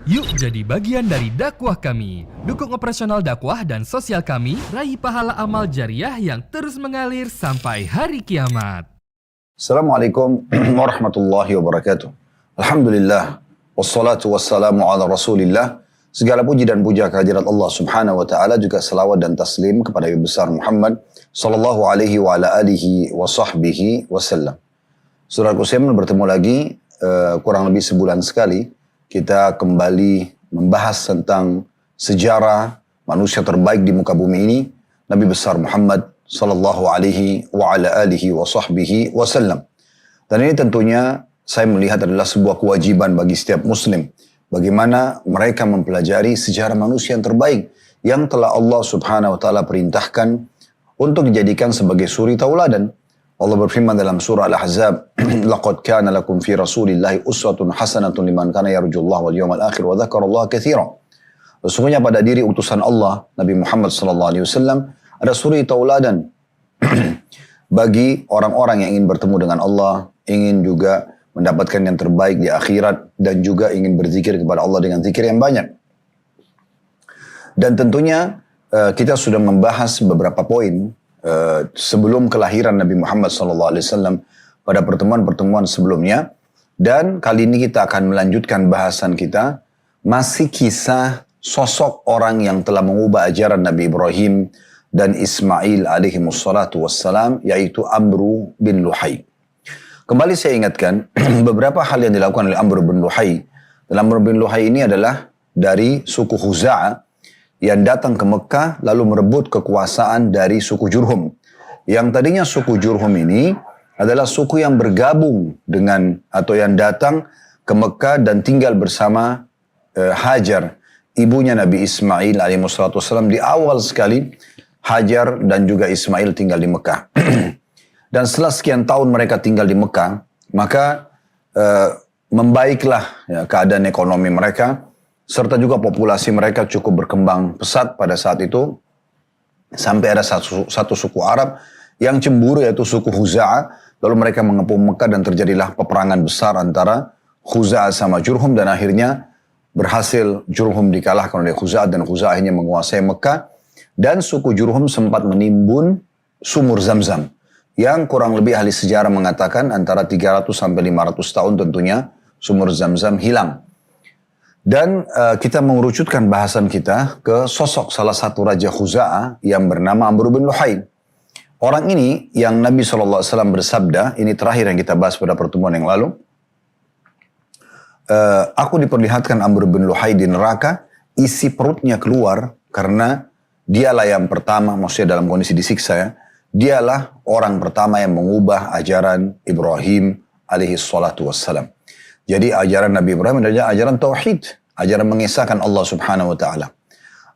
Yuk jadi bagian dari dakwah kami. Dukung operasional dakwah dan sosial kami, raih pahala amal jariah yang terus mengalir sampai hari kiamat. Assalamualaikum warahmatullahi wabarakatuh. Alhamdulillah, wassalatu wassalamu ala rasulillah. Segala puji dan puja kehadirat Allah subhanahu wa ta'ala, juga salawat dan taslim kepada Nabi besar Muhammad sallallahu alaihi wa ala alihi wa sahbihi wasallam. Saudaraku sekalian, bertemu lagi kurang lebih sebulan sekali. Kita kembali membahas tentang sejarah manusia terbaik di muka bumi ini, Nabi besar Muhammad sallallahu alaihi wa ala alihi wa sahbihi wasallam. Dan ini tentunya saya melihat adalah sebuah kewajiban bagi setiap muslim, bagaimana mereka mempelajari sejarah manusia yang terbaik yang telah Allah subhanahu wa ta'ala perintahkan untuk dijadikan sebagai suri tauladan. Allah berfirman dalam surah Al-Ahzab, "Laqad kana lakum fi Rasulillahi uswatun hasanatun liman kana yarjullaha wal yawmal akhir wa dzakarallaha katsiran." Sesungguhnya pada diri utusan Allah Nabi Muhammad sallallahu alaihi wasallam ada suri tauladan bagi orang-orang yang ingin bertemu dengan Allah, ingin juga mendapatkan yang terbaik di akhirat, dan juga ingin berzikir kepada Allah dengan zikir yang banyak. Dan tentunya kita sudah membahas beberapa poin sebelum kelahiran Nabi Muhammad SAW pada pertemuan-pertemuan sebelumnya. Dan kali ini kita akan melanjutkan bahasan kita, masih kisah sosok orang yang telah mengubah ajaran Nabi Ibrahim dan Ismail alaihimussalatu wassalam, yaitu Amru bin Luhai. Kembali saya ingatkan beberapa hal yang dilakukan oleh Amru bin Luhai. Dan Amru bin Luhai ini adalah dari suku Khuza'ah yang datang ke Mekah lalu merebut kekuasaan dari suku Jurhum. Yang tadinya suku Jurhum ini adalah suku yang bergabung dengan atau yang datang ke Mekah dan tinggal bersama Hajar, ibunya Nabi Ismail alaihissalam. Di awal sekali Hajar dan juga Ismail tinggal di Mekah. Dan setelah sekian tahun mereka tinggal di Mekah, maka membaiklah keadaan ekonomi mereka, serta juga populasi mereka cukup berkembang pesat pada saat itu. Sampai ada satu suku Arab yang cemburu, yaitu suku Khuza'ah. Lalu mereka mengepung Mekah dan terjadilah peperangan besar antara Khuza'ah sama Jurhum. Dan akhirnya berhasil Jurhum dikalahkan oleh Khuza'ah dan Khuza'ah akhirnya menguasai Mekah. Dan suku Jurhum sempat menimbun sumur Zamzam, yang kurang lebih ahli sejarah mengatakan antara 300 sampai 500 tahun tentunya sumur Zamzam hilang. Dan kita mengerucutkan bahasan kita ke sosok salah satu raja Khuza'ah yang bernama Amru bin Luhai. Orang ini yang Nabi SAW bersabda, ini terakhir yang kita bahas pada pertemuan yang lalu. Aku diperlihatkan Amru bin Luhai di neraka, isi perutnya keluar karena dialah yang pertama, maksudnya dalam kondisi disiksa ya, dialah orang pertama yang mengubah ajaran Ibrahim alaihi salatu wassalam. Jadi ajaran Nabi Ibrahim adalah ajaran tauhid, ajaran mengesahkan Allah subhanahu wa ta'ala.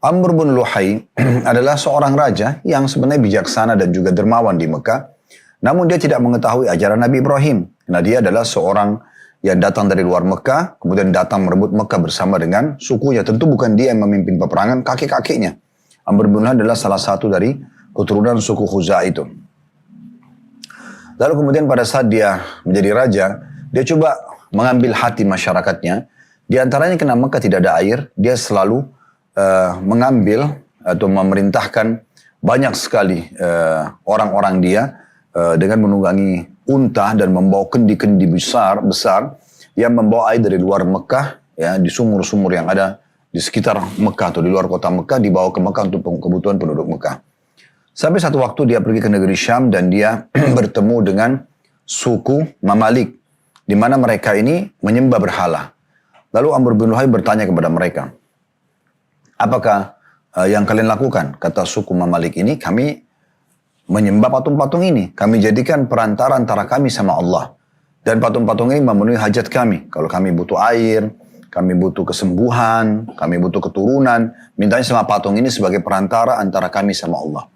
Amr bin Luhai adalah seorang raja yang sebenarnya bijaksana dan juga dermawan di Mekah. Namun dia tidak mengetahui ajaran Nabi Ibrahim. Nah, dia adalah seorang yang datang dari luar Mekah, kemudian datang merebut Mekah bersama dengan sukunya. Tentu bukan dia yang memimpin peperangan, kakek-kakeknya. Amr bin Luhai adalah salah satu dari keturunan suku Khuza'ah itu. Lalu kemudian pada saat dia menjadi raja, dia coba mengambil hati masyarakatnya. Di antaranya karena Mekah tidak ada air, dia selalu mengambil atau memerintahkan banyak sekali orang-orang dia dengan menunggangi unta dan membawa kendi-kendi besar yang membawa air dari luar Mekah, ya, di sumur-sumur yang ada di sekitar Mekah atau di luar kota Mekah, dibawa ke Mekah untuk kebutuhan penduduk Mekah. Sampai satu waktu dia pergi ke negeri Syam dan dia bertemu dengan suku Mamalik, di mana mereka ini menyembah berhala. Lalu Amr bin Luhai bertanya kepada mereka, apakah yang kalian lakukan? Kata suku Mamalik ini, kami menyembah patung-patung ini. Kami jadikan perantara antara kami sama Allah. Dan patung-patung ini memenuhi hajat kami. Kalau kami butuh air, kami butuh kesembuhan, kami butuh keturunan, mintanya sama patung ini sebagai perantara antara kami sama Allah.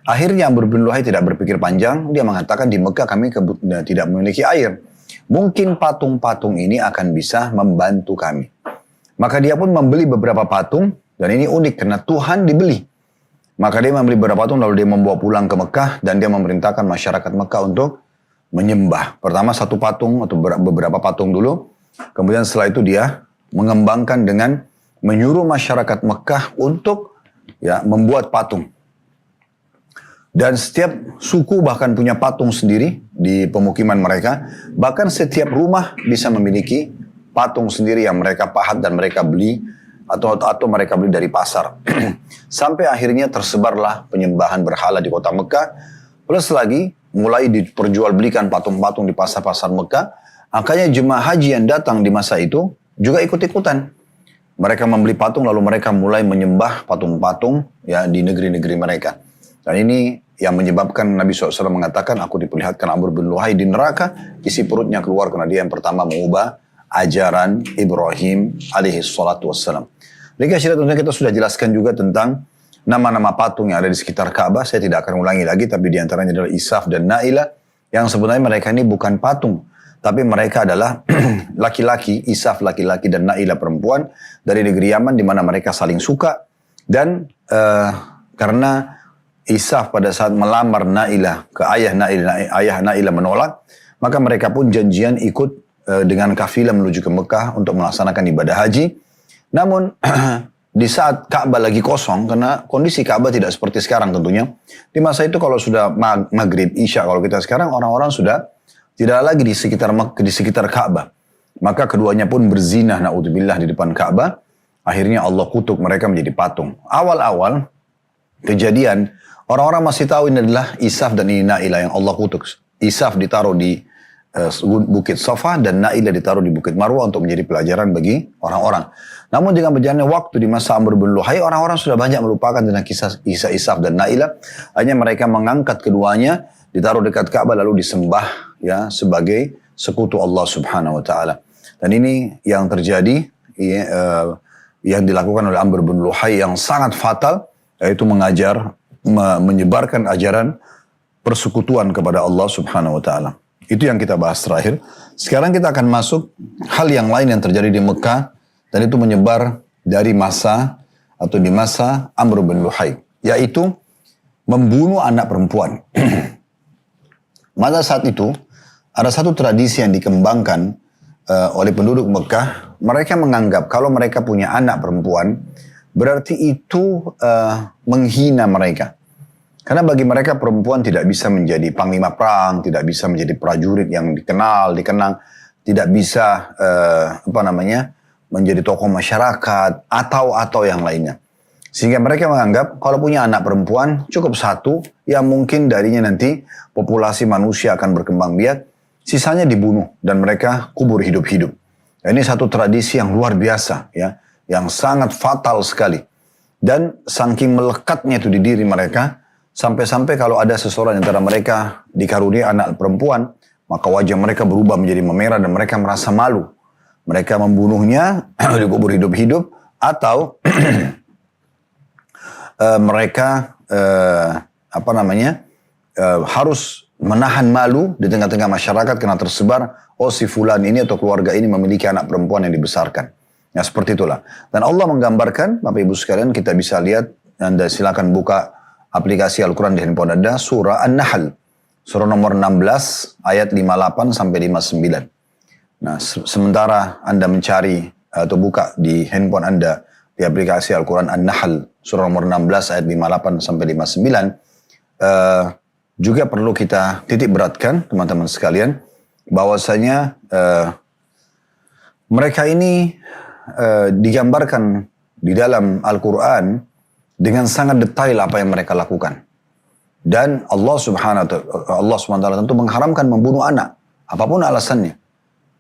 Akhirnya Amr bin Luhai tidak berpikir panjang, dia mengatakan di Mekah kami tidak memiliki air. Mungkin patung-patung ini akan bisa membantu kami. Maka dia pun membeli beberapa patung, dan ini unik karena Tuhan dibeli. Maka dia membeli beberapa patung, lalu dia membawa pulang ke Mekah, dan dia memerintahkan masyarakat Mekah untuk menyembah. Pertama satu patung atau beberapa patung dulu, kemudian setelah itu dia mengembangkan dengan menyuruh masyarakat Mekah untuk membuat patung. Dan setiap suku bahkan punya patung sendiri di pemukiman mereka. Bahkan setiap rumah bisa memiliki patung sendiri yang mereka pahat dan mereka beli atau mereka beli dari pasar. Sampai akhirnya tersebarlah penyembahan berhala di kota Mekah. Plus lagi mulai diperjualbelikan patung-patung di pasar-pasar Mekah. Akhirnya jemaah haji yang datang di masa itu juga ikut-ikutan. Mereka membeli patung lalu mereka mulai menyembah patung-patung di negeri-negeri mereka. Dan ini yang menyebabkan Nabi SAW mengatakan, aku diperlihatkan Amr bin Luhai di neraka, isi perutnya keluar karena dia yang pertama mengubah ajaran Ibrahim alaihi salatu wassalam. Mereka tentunya kita sudah jelaskan juga tentang nama-nama patung yang ada di sekitar Ka'bah. Saya tidak akan ulangi lagi, tapi diantaranya adalah Isaf dan Na'ilah, yang sebenarnya mereka ini bukan patung, tapi mereka adalah laki-laki, Isaf laki-laki dan Na'ilah perempuan dari negeri Yaman, di mana mereka saling suka. Dan karena Isaf pada saat melamar Na'ilah ke ayah Na'ilah menolak, maka mereka pun janjian ikut dengan kafilah menuju ke Mekah untuk melaksanakan ibadah haji. Namun di saat Ka'bah lagi kosong, karena kondisi Ka'bah tidak seperti sekarang tentunya. Di masa itu kalau sudah maghrib, isya, kalau kita sekarang orang-orang sudah tidak lagi di sekitar Ka'bah. Maka keduanya pun berzinah, na'udzubillah, di depan Ka'bah. Akhirnya Allah kutuk mereka menjadi patung. Awal-awal kejadian, orang-orang masih tahu ini adalah Isaf dan ini Na'ilah yang Allah kutuk. Isaf ditaruh di Bukit Safa dan Na'ilah ditaruh di Bukit Marwah untuk menjadi pelajaran bagi orang-orang. Namun dengan berjalannya waktu di masa Amr bin Luhai, orang-orang sudah banyak melupakan tentang kisah Isaf dan Na'ilah. Hanya mereka mengangkat keduanya, ditaruh dekat Ka'bah lalu disembah sebagai sekutu Allah Subhanahu wa taala. Dan ini yang terjadi yang dilakukan oleh Amr bin Luhai yang sangat fatal, yaitu menyebarkan ajaran persekutuan kepada Allah Subhanahu wa taala. Itu yang kita bahas terakhir. Sekarang kita akan masuk hal yang lain yang terjadi di Mekah, dan itu menyebar dari masa atau di masa Amr bin Luhai, yaitu membunuh anak perempuan. Pada saat itu ada satu tradisi yang dikembangkan oleh penduduk Mekah. Mereka menganggap kalau mereka punya anak perempuan, berarti itu menghina mereka. Karena bagi mereka perempuan tidak bisa menjadi panglima perang, tidak bisa menjadi prajurit yang dikenang, tidak bisa menjadi tokoh masyarakat atau yang lainnya. Sehingga mereka menganggap kalau punya anak perempuan cukup satu, yang mungkin darinya nanti populasi manusia akan berkembang biak, sisanya dibunuh dan mereka kubur hidup-hidup. Ini satu tradisi yang luar biasa, yang sangat fatal sekali. Dan saking melekatnya itu di diri mereka, sampai-sampai kalau ada seseorang antara mereka dikarunia anak perempuan, maka wajah mereka berubah menjadi memerah dan mereka merasa malu. Mereka membunuhnya, dikubur hidup-hidup, atau mereka harus menahan malu di tengah-tengah masyarakat karena tersebar, oh si fulan ini atau keluarga ini memiliki anak perempuan yang dibesarkan. Ya seperti itulah. Dan Allah menggambarkan, Bapak Ibu sekalian, kita bisa lihat, Anda silakan buka aplikasi Al-Quran di handphone Anda, surah An-Nahl, surah nomor 16, ayat 58 sampai 59. Nah, sementara Anda mencari atau buka di handphone Anda di aplikasi Al-Quran An-Nahl, surah nomor 16, ayat 58 sampai 59, juga perlu kita titik beratkan, teman-teman sekalian, bahwasanya mereka ini digambarkan di dalam Al-Quran dengan sangat detail apa yang mereka lakukan. Dan Allah Subhanahu wa taala tentu mengharamkan membunuh anak, apapun alasannya.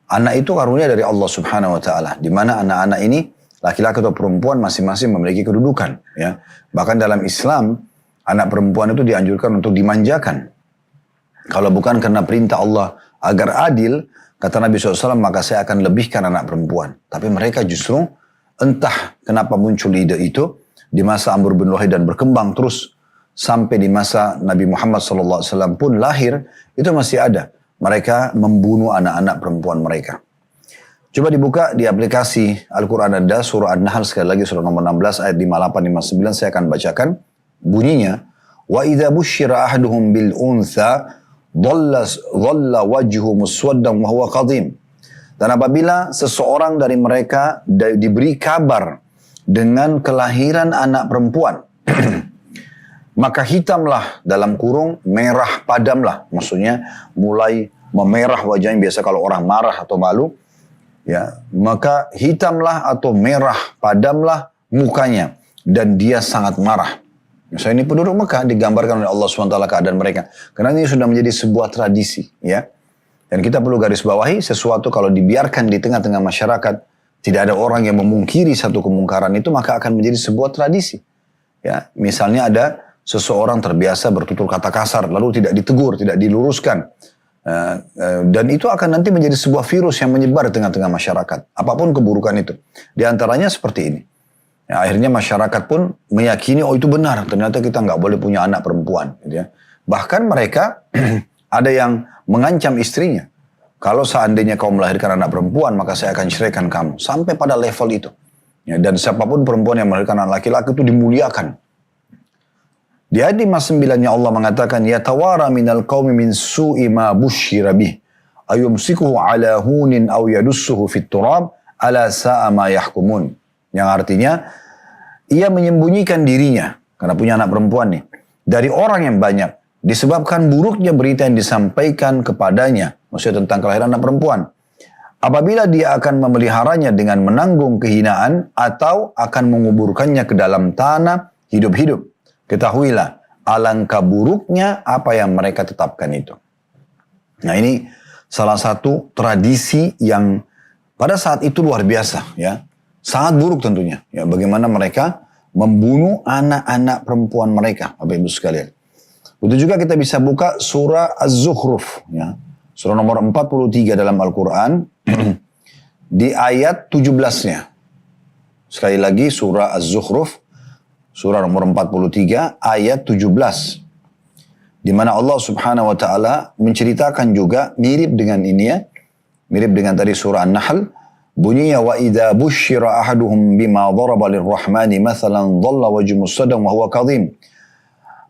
Anak itu karunia dari Allah Subhanahu wa taala, di mana anak-anak ini laki-laki atau perempuan masing-masing memiliki kedudukan, ya. Bahkan dalam Islam, anak perempuan itu dianjurkan untuk dimanjakan. Kalau bukan karena perintah Allah agar adil, kata Nabi SAW, maka saya akan lebihkan anak perempuan. Tapi mereka justru entah kenapa muncul ide itu di masa Amr bin Luhai dan berkembang terus sampai di masa Nabi Muhammad SAW pun lahir, itu masih ada. Mereka membunuh anak-anak perempuan mereka. Coba dibuka di aplikasi Al-Quran ada surah An-Nahl, sekali lagi surah nomor 16 ayat 58-59, saya akan bacakan bunyinya. Wa idza busyira ahaduhum bil untha dhalla wajhu muswaddan wa huwa qadim. Dan apabila seseorang dari mereka diberi kabar dengan kelahiran anak perempuan, maka hitamlah dalam kurung, merah padamlah. Maksudnya mulai memerah wajahnya, biasa kalau orang marah atau malu. Ya, maka hitamlah atau merah padamlah mukanya. Dan dia sangat marah. Misalnya ini penduduk Mekah digambarkan oleh Allah SWT keadaan mereka. Karena ini sudah menjadi sebuah tradisi. Ya. Dan kita perlu garis bawahi sesuatu kalau dibiarkan di tengah-tengah masyarakat. Tidak ada orang yang memungkiri satu kemungkaran itu, maka akan menjadi sebuah tradisi. Ya, misalnya ada seseorang terbiasa bertutur kata kasar, lalu tidak ditegur, tidak diluruskan. Dan itu akan nanti menjadi sebuah virus yang menyebar di tengah-tengah masyarakat. Apapun keburukan itu. Di antaranya seperti ini. Ya, akhirnya masyarakat pun meyakini, oh itu benar, ternyata kita nggak boleh punya anak perempuan. Gitu ya. Bahkan mereka ada yang mengancam istrinya. Kalau seandainya kau melahirkan anak perempuan, maka saya akan ceraikan kamu. Sampai pada level itu. Ya, dan siapapun perempuan yang melahirkan anak laki-laki itu dimuliakan. Di ayat 59-nya Allah mengatakan, yatawara minal qawmi min su'i ma bushira bih, ayumsikuhu ala hunin aw yadussuhu fit turab, ala sa'a ma yahkumun. Yang artinya, ia menyembunyikan dirinya, karena punya anak perempuan nih, dari orang yang banyak, disebabkan buruknya berita yang disampaikan kepadanya, maksudnya tentang kelahiran anak perempuan. Apabila dia akan memeliharanya dengan menanggung kehinaan, atau akan menguburkannya ke dalam tanah hidup-hidup. Ketahuilah, alangkah buruknya apa yang mereka tetapkan itu. Nah ini salah satu tradisi yang pada saat itu luar biasa, ya. Sangat buruk tentunya. Ya, bagaimana mereka membunuh anak-anak perempuan mereka, Bapak Ibu sekalian. Itu juga kita bisa buka surah Az-Zukhruf, ya. Surah nomor 43 dalam Al-Quran, di ayat 17-nya. Sekali lagi surah Az-Zukhruf, surah nomor 43, ayat 17. Di mana Allah subhanahu wa ta'ala menceritakan juga mirip dengan ini ya. Mirip dengan tadi surah An-Nahl. Bunyinya wa idha bushira ahaduhum bima dharaba lirrahmani mathalan dhalla wajhu muswaddan wa huwa kadhim.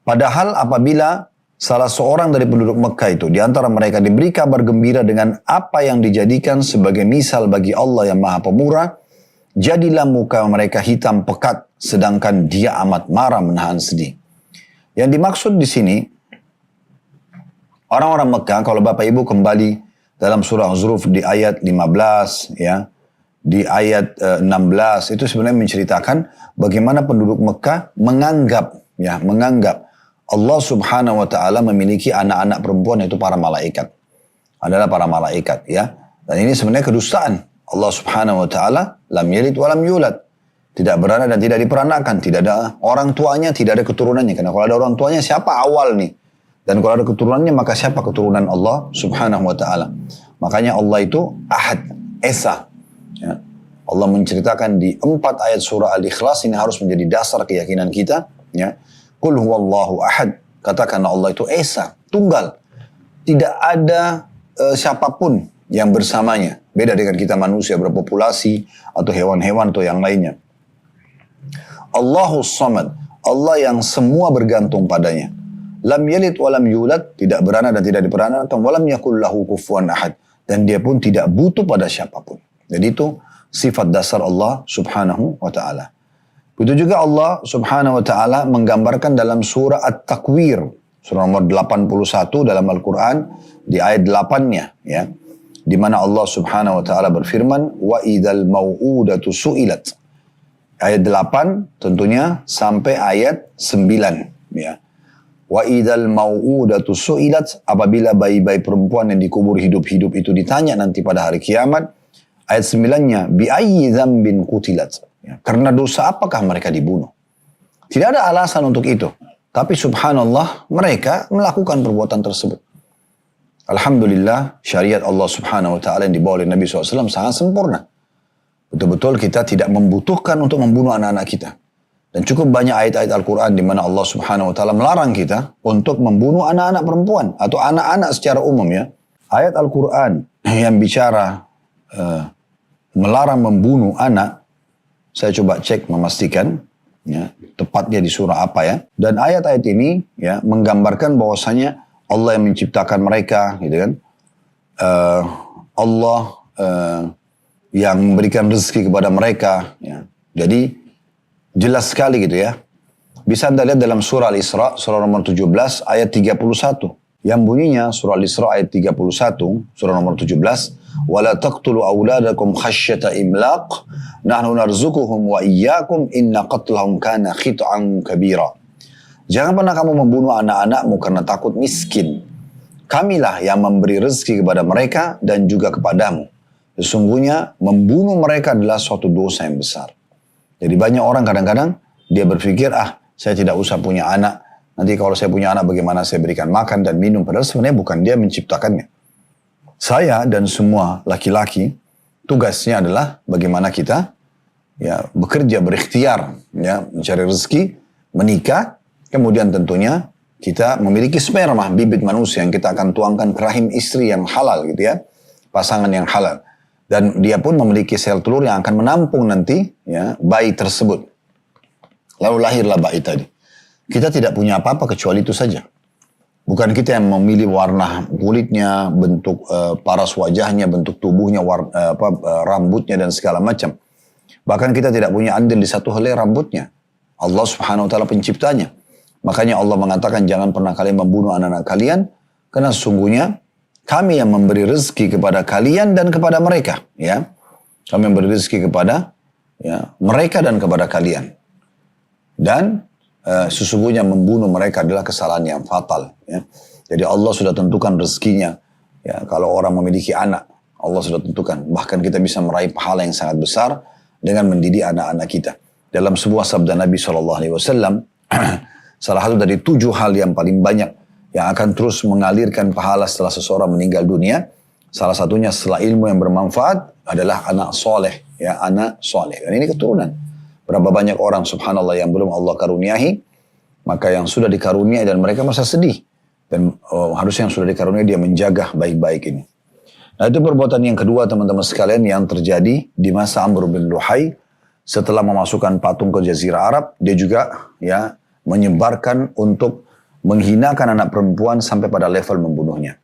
Padahal apabila salah seorang dari penduduk Mekah itu, di antara mereka diberi kabar gembira dengan apa yang dijadikan sebagai misal bagi Allah yang maha pemurah, jadilah muka mereka hitam pekat, sedangkan dia amat marah menahan sedih. Yang dimaksud di sini, orang-orang Mekah, kalau Bapak Ibu kembali dalam surah Az-Zukhruf di ayat 15, ya, di ayat 16, itu sebenarnya menceritakan bagaimana penduduk Mekah menganggap Allah subhanahu wa ta'ala memiliki anak-anak perempuan, yaitu para malaikat. Adalah para malaikat, ya. Dan ini sebenarnya kedustaan. Allah subhanahu wa ta'ala lam yalid wa lam yulad. Tidak beranak dan tidak diperanakan. Tidak ada orang tuanya, tidak ada keturunannya. Karena kalau ada orang tuanya, siapa awal nih? Dan kalau ada keturunannya, maka siapa keturunan Allah subhanahu wa ta'ala? Makanya Allah itu Ahad, Esa. Ya. Allah menceritakan di 4 ayat surah Al-Ikhlas, ini harus menjadi dasar keyakinan kita. Ya. Qul huwallahu ahad. Katakan Allah itu Esa, tunggal. Tidak ada siapapun yang bersamanya. Beda dengan kita manusia berpopulasi atau hewan-hewan atau yang lainnya. Allahus Samad. Allah yang semua bergantung padanya. Lam yalid wa lam yulad. Tidak beranak dan tidak diperanakan. Wa lam yakul lahu kufuwan ahad. Dan dia pun tidak butuh pada siapapun. Jadi itu sifat dasar Allah subhanahu wa ta'ala. Begitu juga Allah subhanahu wa ta'ala menggambarkan dalam surah At-Takwir. Surah nomor 81 dalam Al-Quran. Di ayat 8-nya. Ya. Di mana Allah subhanahu wa ta'ala berfirman. Wa idhal maw'udatu su'ilat. Ayat 8 tentunya sampai ayat 9. Ya. Wa idhal maw'udatu su'ilat. Apabila bayi-bayi perempuan yang dikubur hidup-hidup itu ditanya nanti pada hari kiamat. Ayat 9-nya. Bi'ayyi dzambin qutilat. Ya, karena dosa apakah mereka dibunuh? Tidak ada alasan untuk itu. Tapi subhanallah mereka melakukan perbuatan tersebut. Alhamdulillah syariat Allah subhanahu wa ta'ala yang dibawa oleh Nabi SAW sangat sempurna. Betul-betul kita tidak membutuhkan untuk membunuh anak-anak kita. Dan cukup banyak ayat-ayat Al-Quran di mana Allah subhanahu wa ta'ala melarang kita untuk membunuh anak-anak perempuan. Atau anak-anak secara umum ya. Ayat Al-Quran yang bicara melarang membunuh anak. Saya coba cek memastikan ya, tepatnya di surah apa ya. Dan ayat-ayat ini ya menggambarkan bahwasanya Allah yang menciptakan mereka, gitu kan. Allah yang memberikan rezeki kepada mereka. Ya. Jadi jelas sekali gitu ya. Bisa Anda lihat dalam surah Al-Isra, surah nomor 17 ayat 31. Yang bunyinya surah Al-Isra ayat 31, surah nomor 17. وَلَا تَقْتُلُوا أَوْلَادَكُمْ خَشْيَةَ إِمْلَاقٍ نَحْنُ نَرْزُقُهُمْ وَإِيَّاكُمْ إِنَّ قَتْلَهُمْ كَانَ خِطْئًا كَبِيرًا. Jangan pernah kamu membunuh anak-anakmu karena takut miskin. Kamilah yang memberi rezeki kepada mereka dan juga kepadamu. Sesungguhnya membunuh mereka adalah suatu dosa yang besar. Jadi banyak orang kadang-kadang dia berpikir, saya tidak usah punya anak. Nanti kalau saya punya anak bagaimana saya berikan makan dan minum. Padahal sebenarnya bukan dia menciptakannya. Saya dan semua laki-laki tugasnya adalah bagaimana kita ya bekerja, berikhtiar, ya mencari rezeki, menikah, kemudian tentunya kita memiliki sperma, bibit manusia yang kita akan tuangkan ke rahim istri yang halal gitu ya, pasangan yang halal. Dan dia pun memiliki sel telur yang akan menampung nanti ya bayi tersebut. Lalu lahirlah bayi tadi. Kita tidak punya apa-apa kecuali itu saja. Bukan kita yang memilih warna kulitnya, bentuk paras wajahnya, bentuk tubuhnya, rambutnya dan segala macam. Bahkan kita tidak punya andil di satu helai rambutnya. Allah Subhanahu wa taala penciptanya. Makanya Allah mengatakan jangan pernah kalian membunuh anak-anak kalian karena sesungguhnya kami yang memberi rezeki kepada kalian dan kepada mereka, ya. Kami memberi rezeki kepada ya mereka dan kepada kalian. Dan sesungguhnya membunuh mereka adalah kesalahan yang fatal. Ya. Jadi Allah sudah tentukan rezekinya. Ya, kalau orang memiliki anak, Allah sudah tentukan. Bahkan kita bisa meraih pahala yang sangat besar dengan mendidik anak-anak kita. Dalam sebuah sabda Nabi SAW, salah satu dari 7 hal yang paling banyak yang akan terus mengalirkan pahala setelah seseorang meninggal dunia, salah satunya setelah ilmu yang bermanfaat adalah anak soleh. Ya, anak soleh. Dan ini keturunan. Berapa banyak orang subhanallah yang belum Allah karuniahi, maka yang sudah dikaruniai dan mereka merasa sedih. Dan harusnya yang sudah dikaruniai dia menjaga baik-baik ini. Nah itu perbuatan yang kedua teman-teman sekalian yang terjadi di masa Amr bin Luhai. Setelah memasukkan patung ke Jazirah Arab, dia juga ya menyebarkan untuk menghinakan anak perempuan sampai pada level membunuhnya.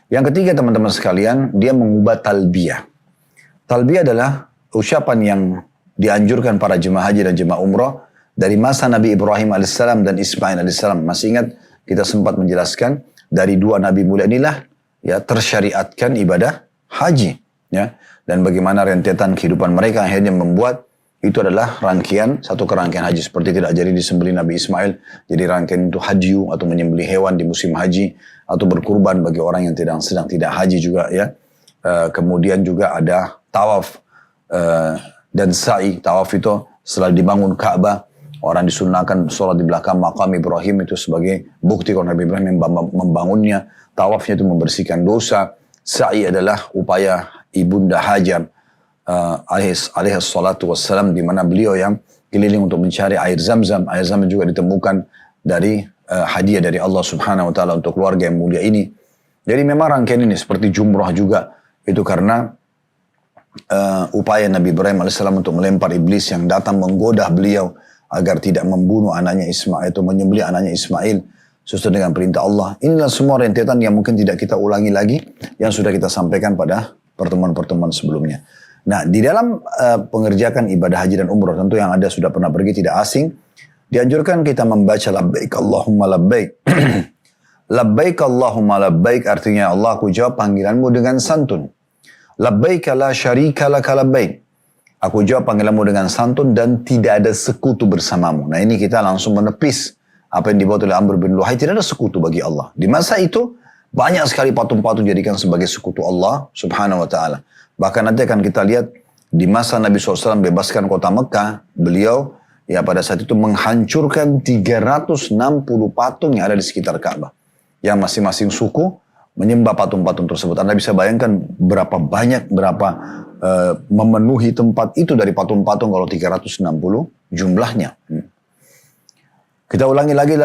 Yang ketiga teman-teman sekalian, dia mengubah talbiyah. Talbiyah adalah ucapan yang dianjurkan para jemaah haji dan jemaah umrah dari masa Nabi Ibrahim AS dan Ismail AS. Masih ingat kita sempat menjelaskan dari 2 Nabi mulia inilah ya tersyariatkan ibadah haji ya, dan bagaimana rentetan kehidupan mereka akhirnya membuat itu adalah satu kerangkaian haji. Seperti tidak jadi disembelih Nabi Ismail, jadi rangkaian itu haji atau menyembelih hewan di musim haji atau berkurban bagi orang yang sedang tidak haji juga ya. Kemudian juga ada tawaf dan sa'i. Tawaf itu setelah dibangun Ka'bah, orang disunahkan sholat di belakang makam Ibrahim itu sebagai bukti kalau Nabi Ibrahim membangunnya. Tawafnya itu membersihkan dosa. Sa'i adalah upaya ibunda Hajar alaihi salatu wassalam, di mana beliau yang keliling untuk mencari air Zam-Zam. Air Zam-Zam juga ditemukan dari hadiah dari Allah Subhanahu wa taala untuk keluarga yang mulia ini. Jadi memang rangkaian ini seperti jumrah juga itu karena upaya Nabi Ibrahim AS untuk melempar iblis yang datang menggoda beliau agar tidak membunuh anaknya Ismail atau menyembelih anaknya Ismail sesuai dengan perintah Allah. Inilah semua rentetan yang mungkin tidak kita ulangi lagi yang sudah kita sampaikan pada pertemuan-pertemuan sebelumnya. Nah, di dalam pengerjakan ibadah haji dan umrah, tentu yang Anda sudah pernah pergi tidak asing, dianjurkan kita membaca labbaik Allahumma labbaik. Labbaik Allahumma labbaik artinya Allah, aku jawab panggilanmu dengan santun. Labbaik la syarika laka labbaik. Aku jawab panggilanmu dengan santun dan tidak ada sekutu bersamamu. Nah ini kita langsung menepis apa yang dibuat oleh Amr bin Luhai. Tidak ada sekutu bagi Allah. Di masa itu banyak sekali patung-patung dijadikan sebagai sekutu Allah Subhanahu wa ta'ala. Bahkan nanti akan kita lihat di masa Nabi SAW bebaskan kota Mekah, beliau ya pada saat itu menghancurkan 360 patung yang ada di sekitar Ka'bah. Yang masing-masing suku menyembah patung-patung tersebut. Anda bisa bayangkan berapa banyak, memenuhi tempat itu dari patung-patung kalau 360 jumlahnya. Kita ulangi lagi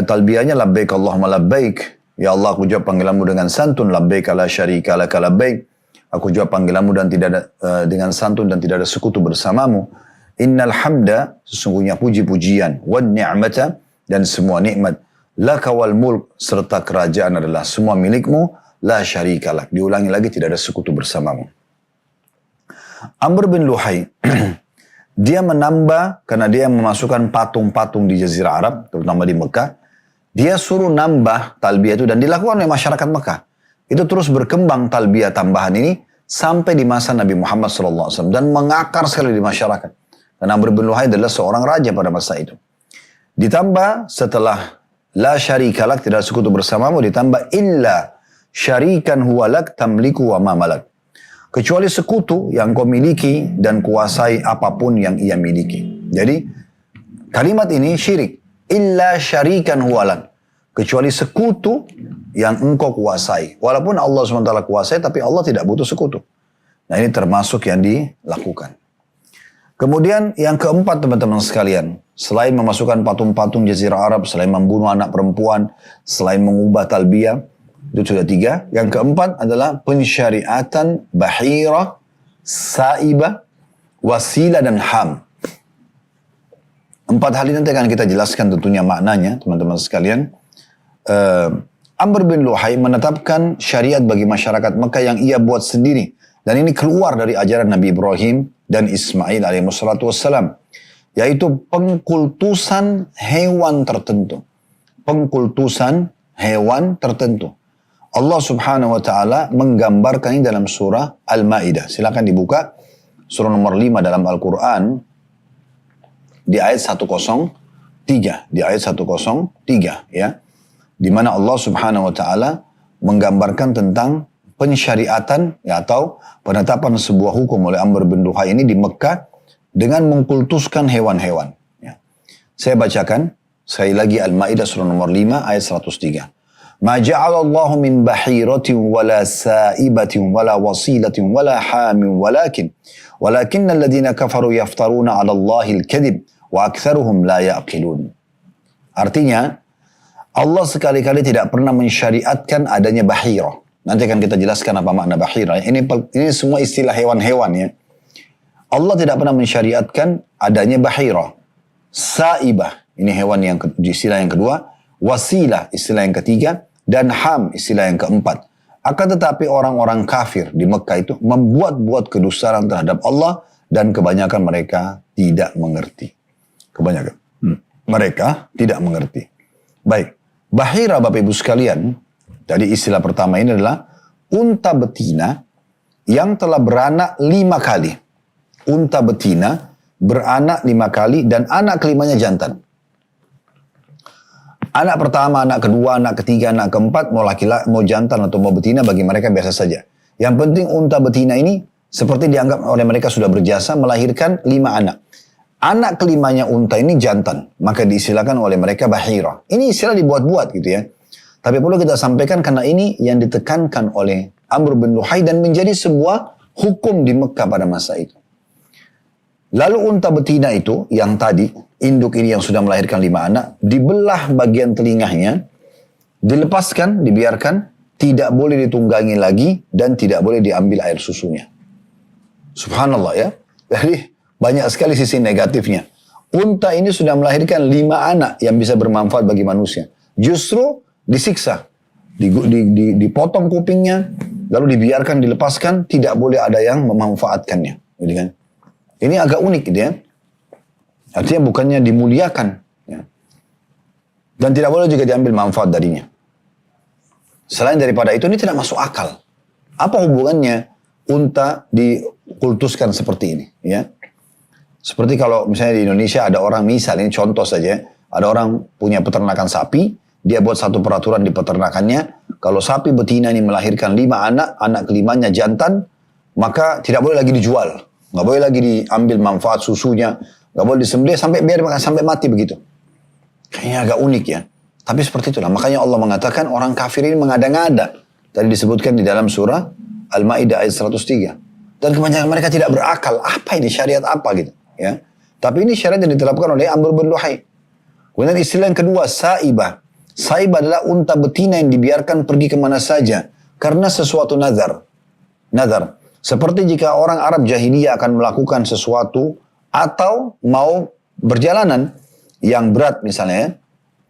talbiyahnya, labbaik Allahumma labbaik. Ya Allah, aku jawab panggilanmu dengan santun. Labbaik la syarika laka labbaik. Aku jawab panggilanmu dan tidak ada dengan santun dan tidak ada sekutu bersamamu. Innal hamda, sesungguhnya puji-pujian, wan ni'mata, dan semua nikmat, laka wal mulk, serta kerajaan adalah semua milikmu, la syarika lak. Diulangi lagi, tidak ada sekutu bersamamu. Amr bin Luhai, dia menambah, karena dia memasukkan patung-patung di Jazirah Arab, terutama di Mekah, dia suruh nambah talbiyah itu, dan dilakukan oleh masyarakat Mekah. Itu terus berkembang talbiyah tambahan ini, sampai di masa Nabi Muhammad SAW, dan mengakar sekali di masyarakat. Dan Amr bin Luhai adalah seorang raja pada masa itu. Ditambah setelah la syarika lak, tidak sekutu bersamamu, ditambah illa syarikan huwa lak tamliku wa ma malak. Kecuali sekutu yang kau miliki dan kuasai apapun yang ia miliki. Jadi kalimat ini syirik. Illa syarikan huwa lak. Kecuali sekutu yang engkau kuasai. Walaupun Allah SWT kuasai, tapi Allah tidak butuh sekutu. Nah, ini termasuk yang dilakukan. Kemudian yang keempat, teman-teman sekalian, selain memasukkan patung-patung Jazirah Arab, selain membunuh anak perempuan, selain mengubah talbiyah, itu sudah 3. Yang keempat adalah pensyariatan bahira, saibah, wasilah dan ham. 4 hal ini nanti akan kita jelaskan tentunya maknanya, teman-teman sekalian. Amr bin Luhai menetapkan syariat bagi masyarakat Mekah yang ia buat sendiri. Dan ini keluar dari ajaran Nabi Ibrahim dan Ismail alaihissalatu wassalam. Yaitu pengkultusan hewan tertentu. Pengkultusan hewan tertentu. Allah subhanahu wa ta'ala menggambarkan ini dalam surah Al-Ma'idah. Silakan dibuka. Surah nomor 5 dalam Al-Quran. Di ayat 103. Di ayat 103 ya. Di mana Allah subhanahu wa ta'ala menggambarkan tentang pensyariatan ya, atau penetapan sebuah hukum oleh Amr bin Luhai ini di Mekah dengan mengkultuskan hewan-hewan. Ya. Saya bacakan sekali lagi Al-Ma'idah surah nomor 5 ayat 103. Ma ja'alallahu min bahiratin wala sa'ibatin wala wasilatin wala hamin walakin alladhina kafaru yaftaruna 'ala Allahil kadhib wa aktsaruhum la ya'qilun. Artinya Allah sekali-kali tidak pernah mensyariatkan adanya bahira. Nanti akan kita jelaskan apa makna bahira. Ini semua istilah hewan-hewan ya. Allah tidak pernah mensyariatkan adanya bahira. Saibah, ini hewan yang istilah yang kedua. Wasilah, istilah yang ketiga. Dan ham, istilah yang keempat. Akan tetapi orang-orang kafir di Mekah itu membuat-buat kedustaan terhadap Allah. Dan kebanyakan mereka tidak mengerti. Kebanyakan. Mereka tidak mengerti. Baik. Bahira Bapak Ibu sekalian, tadi istilah pertama ini adalah unta betina yang telah beranak 5 kali. Unta betina beranak 5 kali dan anak kelimanya jantan. Anak pertama, anak kedua, anak ketiga, anak keempat, mau jantan atau mau betina bagi mereka biasa saja. Yang penting unta betina ini seperti dianggap oleh mereka sudah berjasa melahirkan 5 anak. Anak kelimanya unta ini jantan, maka diistilahkan oleh mereka bahira. Ini istilah dibuat-buat gitu ya. Tapi perlu kita sampaikan karena ini yang ditekankan oleh Amr bin Luhai dan menjadi sebuah hukum di Mekah pada masa itu. Lalu unta betina itu, yang tadi, induk ini yang sudah melahirkan 5 anak, dibelah bagian telinganya, dilepaskan, dibiarkan, tidak boleh ditunggangi lagi, dan tidak boleh diambil air susunya. Subhanallah ya. Jadi, banyak sekali sisi negatifnya. Unta ini sudah melahirkan 5 anak yang bisa bermanfaat bagi manusia. Justru disiksa. Dipotong kupingnya, lalu dibiarkan, dilepaskan, tidak boleh ada yang memanfaatkannya. Gitu kan? Ini agak unik gitu ya. Artinya bukannya dimuliakan. Ya. Dan tidak boleh juga diambil manfaat darinya. Selain daripada itu, ini tidak masuk akal. Apa hubungannya unta dikultuskan seperti ini? Ya. Seperti kalau misalnya di Indonesia ada orang, misal ini contoh saja, ada orang punya peternakan sapi, dia buat satu peraturan di peternakannya, kalau sapi betina ini melahirkan 5 anak, anak kelimanya jantan, maka tidak boleh lagi dijual. Nggak boleh lagi diambil manfaat susunya, nggak boleh disembelih sampai biar sampai mati begitu. Kayaknya agak unik ya. Tapi seperti itulah. Makanya Allah mengatakan orang kafir ini mengada-ngada. Tadi disebutkan di dalam surah Al-Ma'idah ayat 103. Dan kebanyakan mereka tidak berakal. Apa ini? Syariat apa gitu? Ya. Tapi ini syariat yang diterapkan oleh Amr bin Luhai. Kemudian istilah yang kedua, saibah. Saibah adalah unta betina yang dibiarkan pergi kemana saja. Karena sesuatu nazar. Nazar. Seperti jika orang Arab jahiliyah akan melakukan sesuatu atau mau berjalanan yang berat misalnya,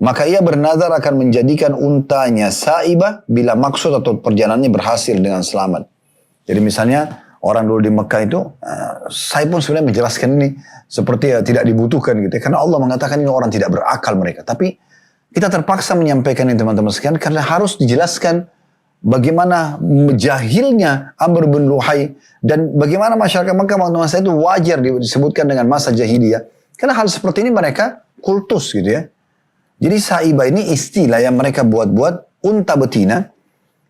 maka ia bernazar akan menjadikan untanya saibah bila maksud atau perjalanannya berhasil dengan selamat. Jadi misalnya orang dulu di Mekah itu, saya pun sebenarnya menjelaskan ini seperti tidak dibutuhkan gitu. Karena Allah mengatakan ini orang tidak berakal mereka. Tapi kita terpaksa menyampaikan ini teman-teman sekalian karena harus dijelaskan bagaimana jahilnya Amr bin Luhai dan bagaimana masyarakat Mekah waktu masa itu wajar disebutkan dengan masa jahiliyah. Karena hal seperti ini mereka kultus gitu ya. Jadi saibah ini istilah yang mereka buat-buat unta betina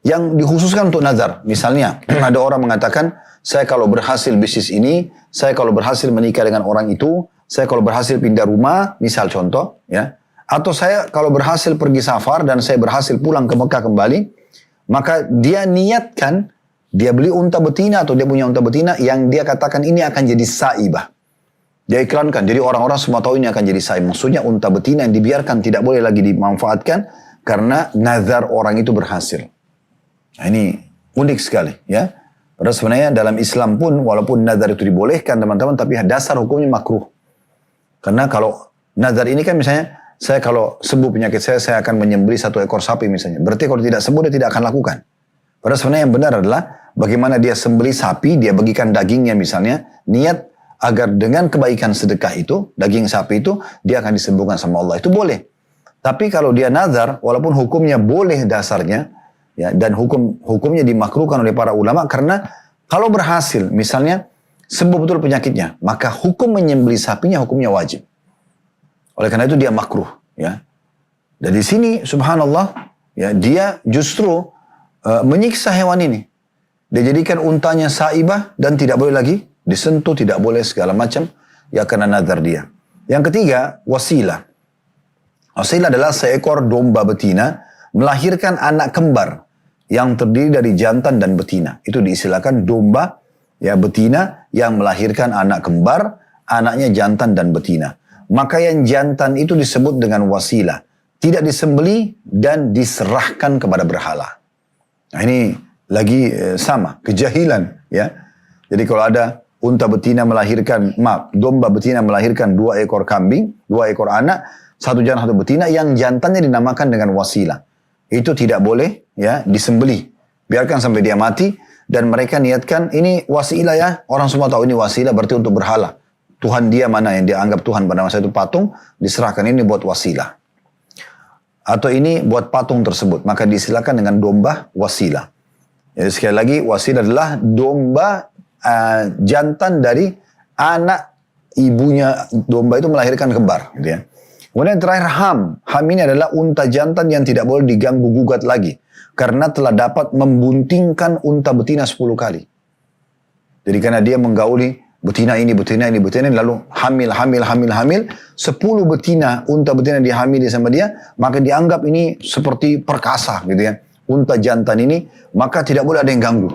yang dikhususkan untuk nazar. Misalnya ada orang mengatakan, saya kalau berhasil bisnis ini, saya kalau berhasil menikah dengan orang itu, saya kalau berhasil pindah rumah, misal contoh ya. Atau saya kalau berhasil pergi safar dan saya berhasil pulang ke Mekah kembali, maka dia niatkan, dia beli unta betina atau dia punya unta betina yang dia katakan ini akan jadi saibah. Dia iklankan, jadi orang-orang semua tahu ini akan jadi saibah. Maksudnya unta betina yang dibiarkan tidak boleh lagi dimanfaatkan karena nazar orang itu berhasil. Nah, ini unik sekali ya. Padahal sebenarnya dalam Islam pun walaupun nazar itu dibolehkan teman-teman, tapi dasar hukumnya makruh. Karena kalau nazar ini kan misalnya, saya kalau sembuh penyakit saya akan menyembelih 1 ekor sapi misalnya. Berarti kalau tidak sembuh dia tidak akan lakukan. Padahal sebenarnya yang benar adalah bagaimana dia sembelih sapi, dia bagikan dagingnya misalnya, niat agar dengan kebaikan sedekah itu, daging sapi itu, dia akan disembuhkan sama Allah. Itu boleh. Tapi kalau dia nazar, walaupun hukumnya boleh dasarnya, ya, dan hukumnya dimakruhkan oleh para ulama, karena kalau berhasil, misalnya sembuh betul penyakitnya, maka hukum menyembelih sapinya hukumnya wajib. Oleh karena itu dia makruh. Ya. Dan di sini, subhanallah, ya, dia justru menyiksa hewan ini. Dia jadikan untanya saibah dan tidak boleh lagi disentuh, tidak boleh segala macam, ya karena nazar dia. Yang ketiga, wasilah. Wasilah adalah seekor domba betina melahirkan anak kembar yang terdiri dari jantan dan betina. Itu diistilahkan domba ya betina yang melahirkan anak kembar, anaknya jantan dan betina. Maka yang jantan itu disebut dengan wasilah. Tidak disembeli dan diserahkan kepada berhala. Nah ini lagi sama, kejahilan ya. Jadi kalau ada domba betina melahirkan 2 ekor kambing, 2 ekor anak, 1 jantan 1 betina, yang jantannya dinamakan dengan wasilah. Itu tidak boleh ya disembeli. Biarkan sampai dia mati dan mereka niatkan ini wasilah ya. Orang semua tahu ini wasilah berarti untuk berhala. Tuhan dia mana yang dia anggap Tuhan pada masa itu patung, diserahkan ini buat wasilah. Atau ini buat patung tersebut, maka disilakan dengan domba wasilah. Jadi sekali lagi wasilah adalah domba jantan dari anak ibunya domba itu melahirkan kembar. Gitu ya. Kemudian yang terakhir ham. Ham ini adalah unta jantan yang tidak boleh diganggu gugat lagi. Karena telah dapat membuntingkan unta betina 10 kali. Jadi karena dia menggauli betina ini, lalu hamil. 10 betina, unta betina dihamili sama dia, maka dianggap ini seperti perkasa gitu ya. Unta jantan ini, maka tidak boleh ada yang ganggu.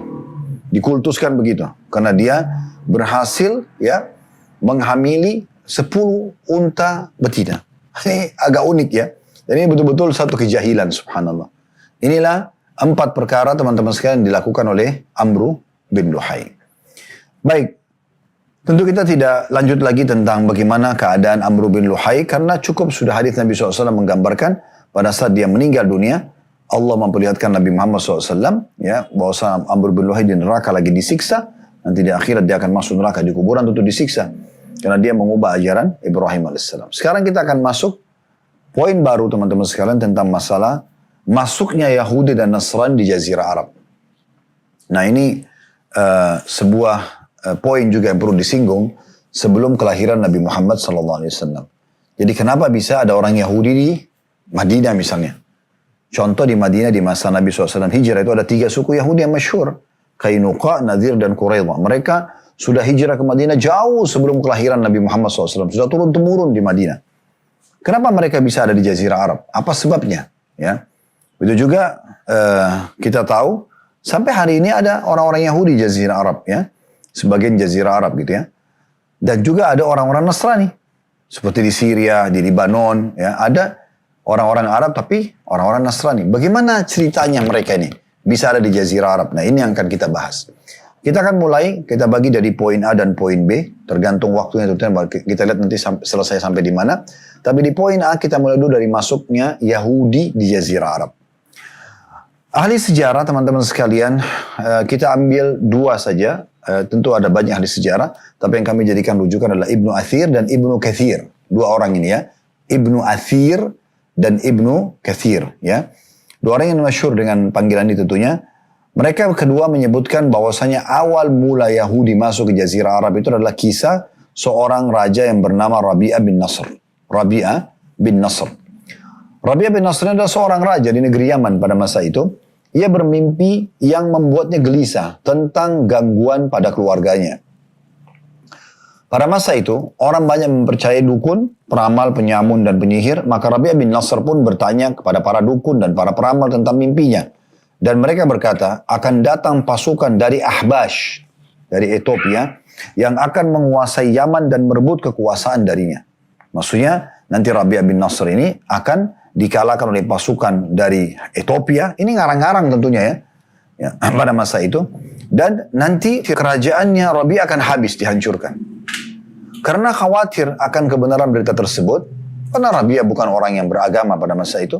Dikultuskan begitu. Karena dia berhasil ya menghamili 10 unta betina. Ini agak unik ya. Dan ini betul-betul satu kejahilan subhanallah. Inilah 4 perkara teman-teman sekalian dilakukan oleh Amr bin Luhai. Baik. Tentu kita tidak lanjut lagi tentang bagaimana keadaan Amr bin Luhai. Karena cukup sudah hadis Nabi SAW menggambarkan pada saat dia meninggal dunia. Allah memperlihatkan Nabi Muhammad SAW ya, bahwa Amr bin Luhai di neraka lagi disiksa. Nanti di akhirat dia akan masuk neraka di kuburan untuk disiksa. Karena dia mengubah ajaran Ibrahim AS. Sekarang kita akan masuk poin baru teman-teman sekalian tentang masalah masuknya Yahudi dan Nasrani di Jazirah Arab. Nah ini sebuah poin juga yang perlu disinggung sebelum kelahiran Nabi Muhammad SAW. Jadi kenapa bisa ada orang Yahudi di Madinah misalnya? Contoh di Madinah di masa Nabi SAW hijrah itu ada 3 suku Yahudi yang masyhur. Qainuqa, Nadir, dan Quraidah. Mereka sudah hijrah ke Madinah jauh sebelum kelahiran Nabi Muhammad SAW. Sudah turun-temurun di Madinah. Kenapa mereka bisa ada di Jazirah Arab? Apa sebabnya? Ya, itu juga kita tahu sampai hari ini ada orang-orang Yahudi di Jazirah Arab. Ya, sebagian Jazirah Arab gitu ya. Dan juga ada orang-orang Nasrani. Seperti di Syria, di Libanon. Ya, ada orang-orang Arab tapi orang-orang Nasrani. Bagaimana ceritanya mereka ini bisa ada di Jazirah Arab? Nah ini yang akan kita bahas. Kita akan mulai, kita bagi dari poin A dan poin B. Tergantung waktunya. Kita lihat nanti selesai sampai di mana. Tapi di poin A kita mulai dulu dari masuknya Yahudi di Jazirah Arab. Ahli sejarah teman-teman sekalian, kita ambil dua saja. Tentu ada banyak ahli sejarah, tapi yang kami jadikan rujukan adalah Ibnu Athir dan Ibnu Kathir. Dua orang ini ya, Ibnu Athir dan Ibnu Kathir ya. Dua orang yang masyhur dengan panggilan ini tentunya. Mereka kedua menyebutkan bahwasanya awal mula Yahudi masuk ke Jazirah Arab itu adalah kisah seorang raja yang bernama Rabi'ah bin Nasr. Rabi'ah bin Nasr. Rabi'ah bin Nasr adalah seorang raja di negeri Yaman pada masa itu. Ia bermimpi yang membuatnya gelisah tentang gangguan pada keluarganya. Pada masa itu, orang banyak mempercayai dukun, peramal, penyamun, dan penyihir. Maka Rabi'ah bin Nasr pun bertanya kepada para dukun dan para peramal tentang mimpinya. Dan mereka berkata, akan datang pasukan dari Ahbash, dari Ethiopia, yang akan menguasai Yaman dan merebut kekuasaan darinya. Maksudnya, nanti Rabi'ah bin Nasr ini akan dikalahkan oleh pasukan dari Ethiopia. Ini ngarang-ngarang tentunya ya, pada masa itu. Dan nanti kerajaannya Rabi'ah akan habis, dihancurkan. Karena khawatir akan kebenaran berita tersebut, karena Rabi'ah bukan orang yang beragama pada masa itu,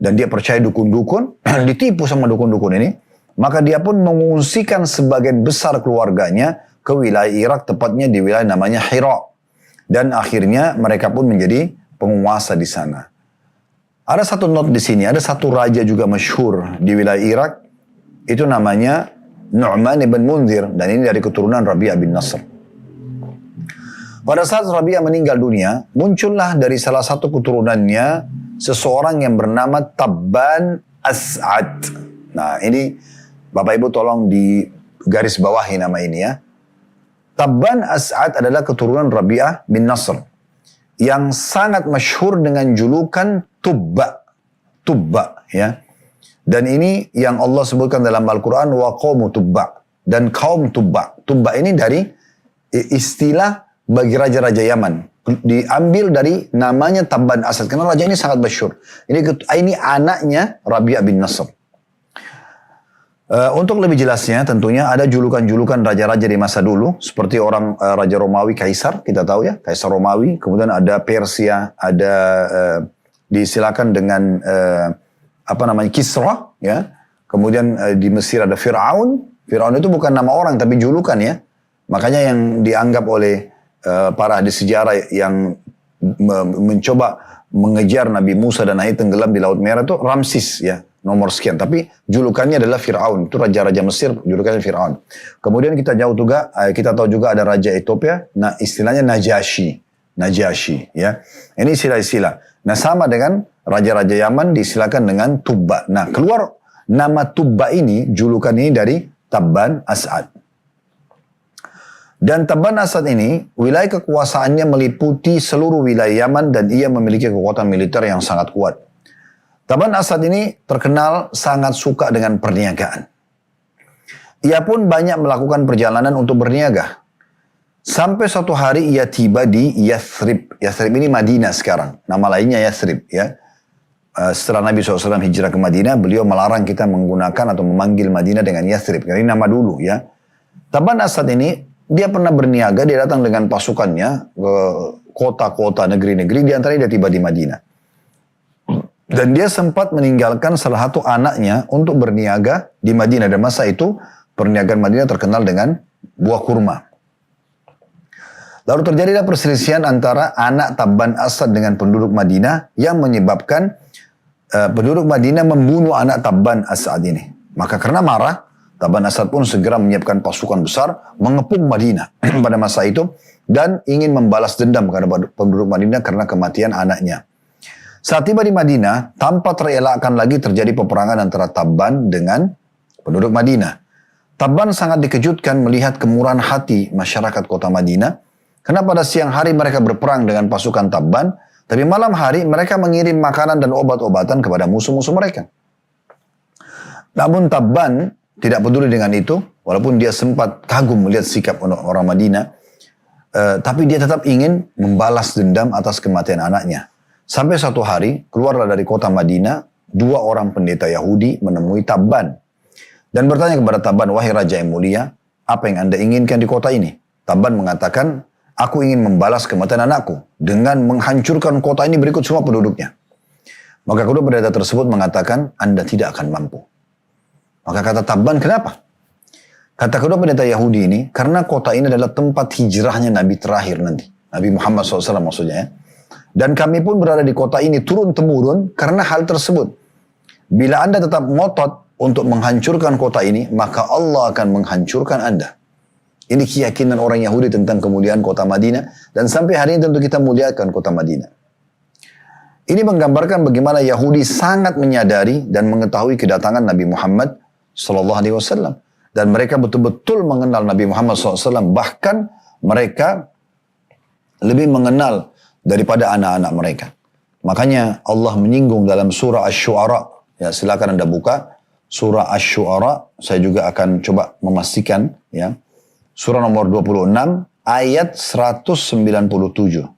dan dia percaya dukun-dukun, ditipu sama dukun-dukun ini, maka dia pun mengungsikan sebagian besar keluarganya ke wilayah Irak, tepatnya di wilayah namanya Hira. Dan akhirnya mereka pun menjadi penguasa di sana. Ada satu note di sini, ada satu raja juga masyhur di wilayah Irak, itu namanya Nu'man ibn Munzir, dan ini dari keturunan Rabi'ah bin Nasr. Pada saat Rabi'ah meninggal dunia, muncullah dari salah satu keturunannya seseorang yang bernama Tabban As'ad. Nah ini Bapak Ibu tolong di garis bawahi nama ini ya. Tabban As'ad adalah keturunan Rabi'ah bin Nasr yang sangat masyhur dengan julukan Tubba. Tubba ya. Dan ini yang Allah sebutkan dalam Al-Quran, wa qawmu Tubba. Dan kaum Tubba. Tubba ini dari istilah bagi raja-raja Yaman. Diambil dari namanya Tabban Asad. Karena raja ini sangat masyhur. Ini anaknya Rabi'ah bin Nasr. Untuk lebih jelasnya tentunya ada julukan-julukan raja-raja di masa dulu. Seperti orang Raja Romawi Kaisar, kita tahu ya. Kaisar Romawi. Kemudian ada Persia, ada disilakan dengan Kisra ya. Kemudian di Mesir ada Fir'aun. Fir'aun itu bukan nama orang tapi julukan ya. Makanya yang dianggap oleh para ahli sejarah yang mencoba mengejar Nabi Musa dan akhirnya tenggelam di Laut Merah itu Ramsis ya, nomor sekian. Tapi julukannya adalah Fir'aun. Itu raja-raja Mesir, julukannya Fir'aun. Kemudian kita tahu juga ada raja Ethiopia. Nah istilahnya Najasyi. Najasyi ya. Ini istilah-istilah. Nah sama dengan raja-raja Yaman disilakan dengan Tubba. Nah keluar nama Tubba ini, julukan ini dari Tabban As'ad. Dan Tabban As'ad ini, wilayah kekuasaannya meliputi seluruh wilayah Yaman dan ia memiliki kekuatan militer yang sangat kuat. Tabban As'ad ini terkenal sangat suka dengan perniagaan. Ia pun banyak melakukan perjalanan untuk berniaga. Sampai suatu hari ia tiba di Yathrib. Yathrib ini Madinah sekarang. Nama lainnya Yathrib ya. Setelah Nabi SAW hijrah ke Madinah, beliau melarang kita menggunakan atau memanggil Madinah dengan Yathrib. Ini nama dulu ya. Tabban As'ad ini, dia pernah berniaga, dia datang dengan pasukannya ke kota-kota, negeri-negeri, di antaranya dia tiba di Madinah. Dan dia sempat meninggalkan salah satu anaknya untuk berniaga di Madinah. Dan masa itu, perniagaan Madinah terkenal dengan buah kurma. Lalu terjadilah perselisihan antara anak Tabban As'ad dengan penduduk Madinah yang menyebabkan penduduk Madinah membunuh anak Tabban As'ad ini. Maka karena marah, Tabban As'ad pun segera menyiapkan pasukan besar mengepung Madinah pada masa itu dan ingin membalas dendam kepada penduduk Madinah karena kematian anaknya. Saat tiba di Madinah, tanpa terelakkan lagi terjadi peperangan antara Tabban dengan penduduk Madinah. Tabban sangat dikejutkan melihat kemurahan hati masyarakat kota Madinah. Karena pada siang hari mereka berperang dengan pasukan Tabban, tapi malam hari mereka mengirim makanan dan obat-obatan kepada musuh-musuh mereka. Namun Tabban tidak peduli dengan itu, walaupun dia sempat kagum melihat sikap orang Madinah, tapi dia tetap ingin membalas dendam atas kematian anaknya. Sampai suatu hari, keluarlah dari kota Madinah, 2 orang pendeta Yahudi menemui Tabban. Dan bertanya kepada Tabban, wahai Raja yang mulia, apa yang Anda inginkan di kota ini? Tabban mengatakan, aku ingin membalas kematian anakku dengan menghancurkan kota ini berikut semua penduduknya. Maka kedua pendeta tersebut mengatakan, Anda tidak akan mampu. Maka kata Tabban, kenapa? Kata kedua pendeta Yahudi ini, karena kota ini adalah tempat hijrahnya Nabi terakhir nanti. Nabi Muhammad SAW maksudnya ya. Dan kami pun berada di kota ini turun-temurun karena hal tersebut. Bila Anda tetap ngotot untuk menghancurkan kota ini, maka Allah akan menghancurkan Anda. Ini keyakinan orang Yahudi tentang kemuliaan kota Madinah. Dan sampai hari ini tentu kita muliakan kota Madinah. Ini menggambarkan bagaimana Yahudi sangat menyadari dan mengetahui kedatangan Nabi Muhammad SAW. Dan mereka betul-betul mengenal Nabi Muhammad SAW. Bahkan mereka lebih mengenal daripada anak-anak mereka. Makanya Allah menyinggung dalam surah Asy-Syu'ara. Ya, silakan Anda buka surah Asy-Syu'ara. Saya juga akan coba memastikan ya. Surah nomor 26 ayat 197.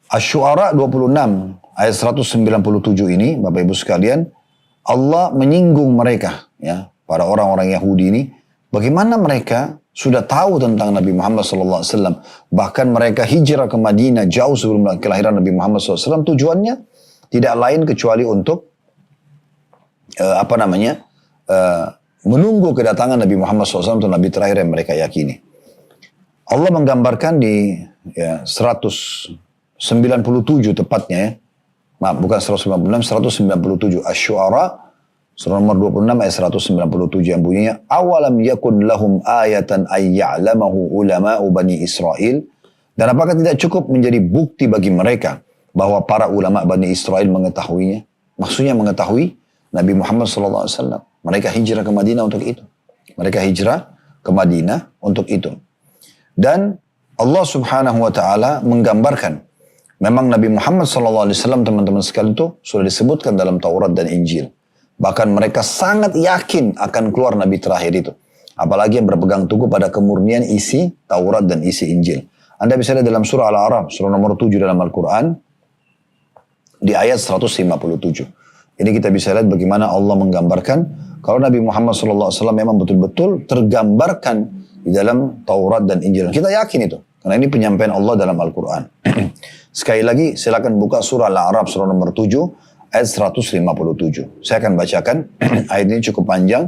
Asy-Syu'ara 26 ayat 197 ini Bapak Ibu sekalian, Allah menyinggung mereka ya, para orang-orang Yahudi ini, bagaimana mereka sudah tahu tentang Nabi Muhammad SAW. Bahkan mereka hijrah ke Madinah jauh sebelum kelahiran Nabi Muhammad SAW. Tujuannya tidak lain kecuali untuk menunggu kedatangan Nabi Muhammad SAW untuk Nabi terakhir yang mereka yakini. Allah menggambarkan di 197 tepatnya ya. Maaf, bukan 196, 197. Asy-Syu'ara surah nomor 26 ayat 197 yang bunyinya, awalam yakun lahum ayatan ay ya'lamahu ulama'u Bani Israel. Dan apakah tidak cukup menjadi bukti bagi mereka bahwa para ulama Bani Israel mengetahuinya? Maksudnya mengetahui Nabi Muhammad SAW. Mereka hijrah ke Madinah untuk itu. Mereka hijrah ke Madinah untuk itu. Dan Allah Subhanahu wa taala menggambarkan memang Nabi Muhammad SAW teman-teman sekalian itu sudah disebutkan dalam Taurat dan Injil. Bahkan mereka sangat yakin akan keluar Nabi terakhir itu. Apalagi yang berpegang teguh pada kemurnian isi Taurat dan isi Injil. Anda bisa lihat dalam surah Al-A'raf, surah nomor 7 dalam Al-Quran, di ayat 157. Ini kita bisa lihat bagaimana Allah menggambarkan kalau Nabi Muhammad SAW memang betul-betul tergambarkan di dalam Taurat dan Injil. Kita yakin itu. Karena ini penyampaian Allah dalam Al-Quran. Sekali lagi silakan buka surah Al-A'raf, surah nomor 7, ayat 157. Saya akan bacakan. Ayat ini cukup panjang.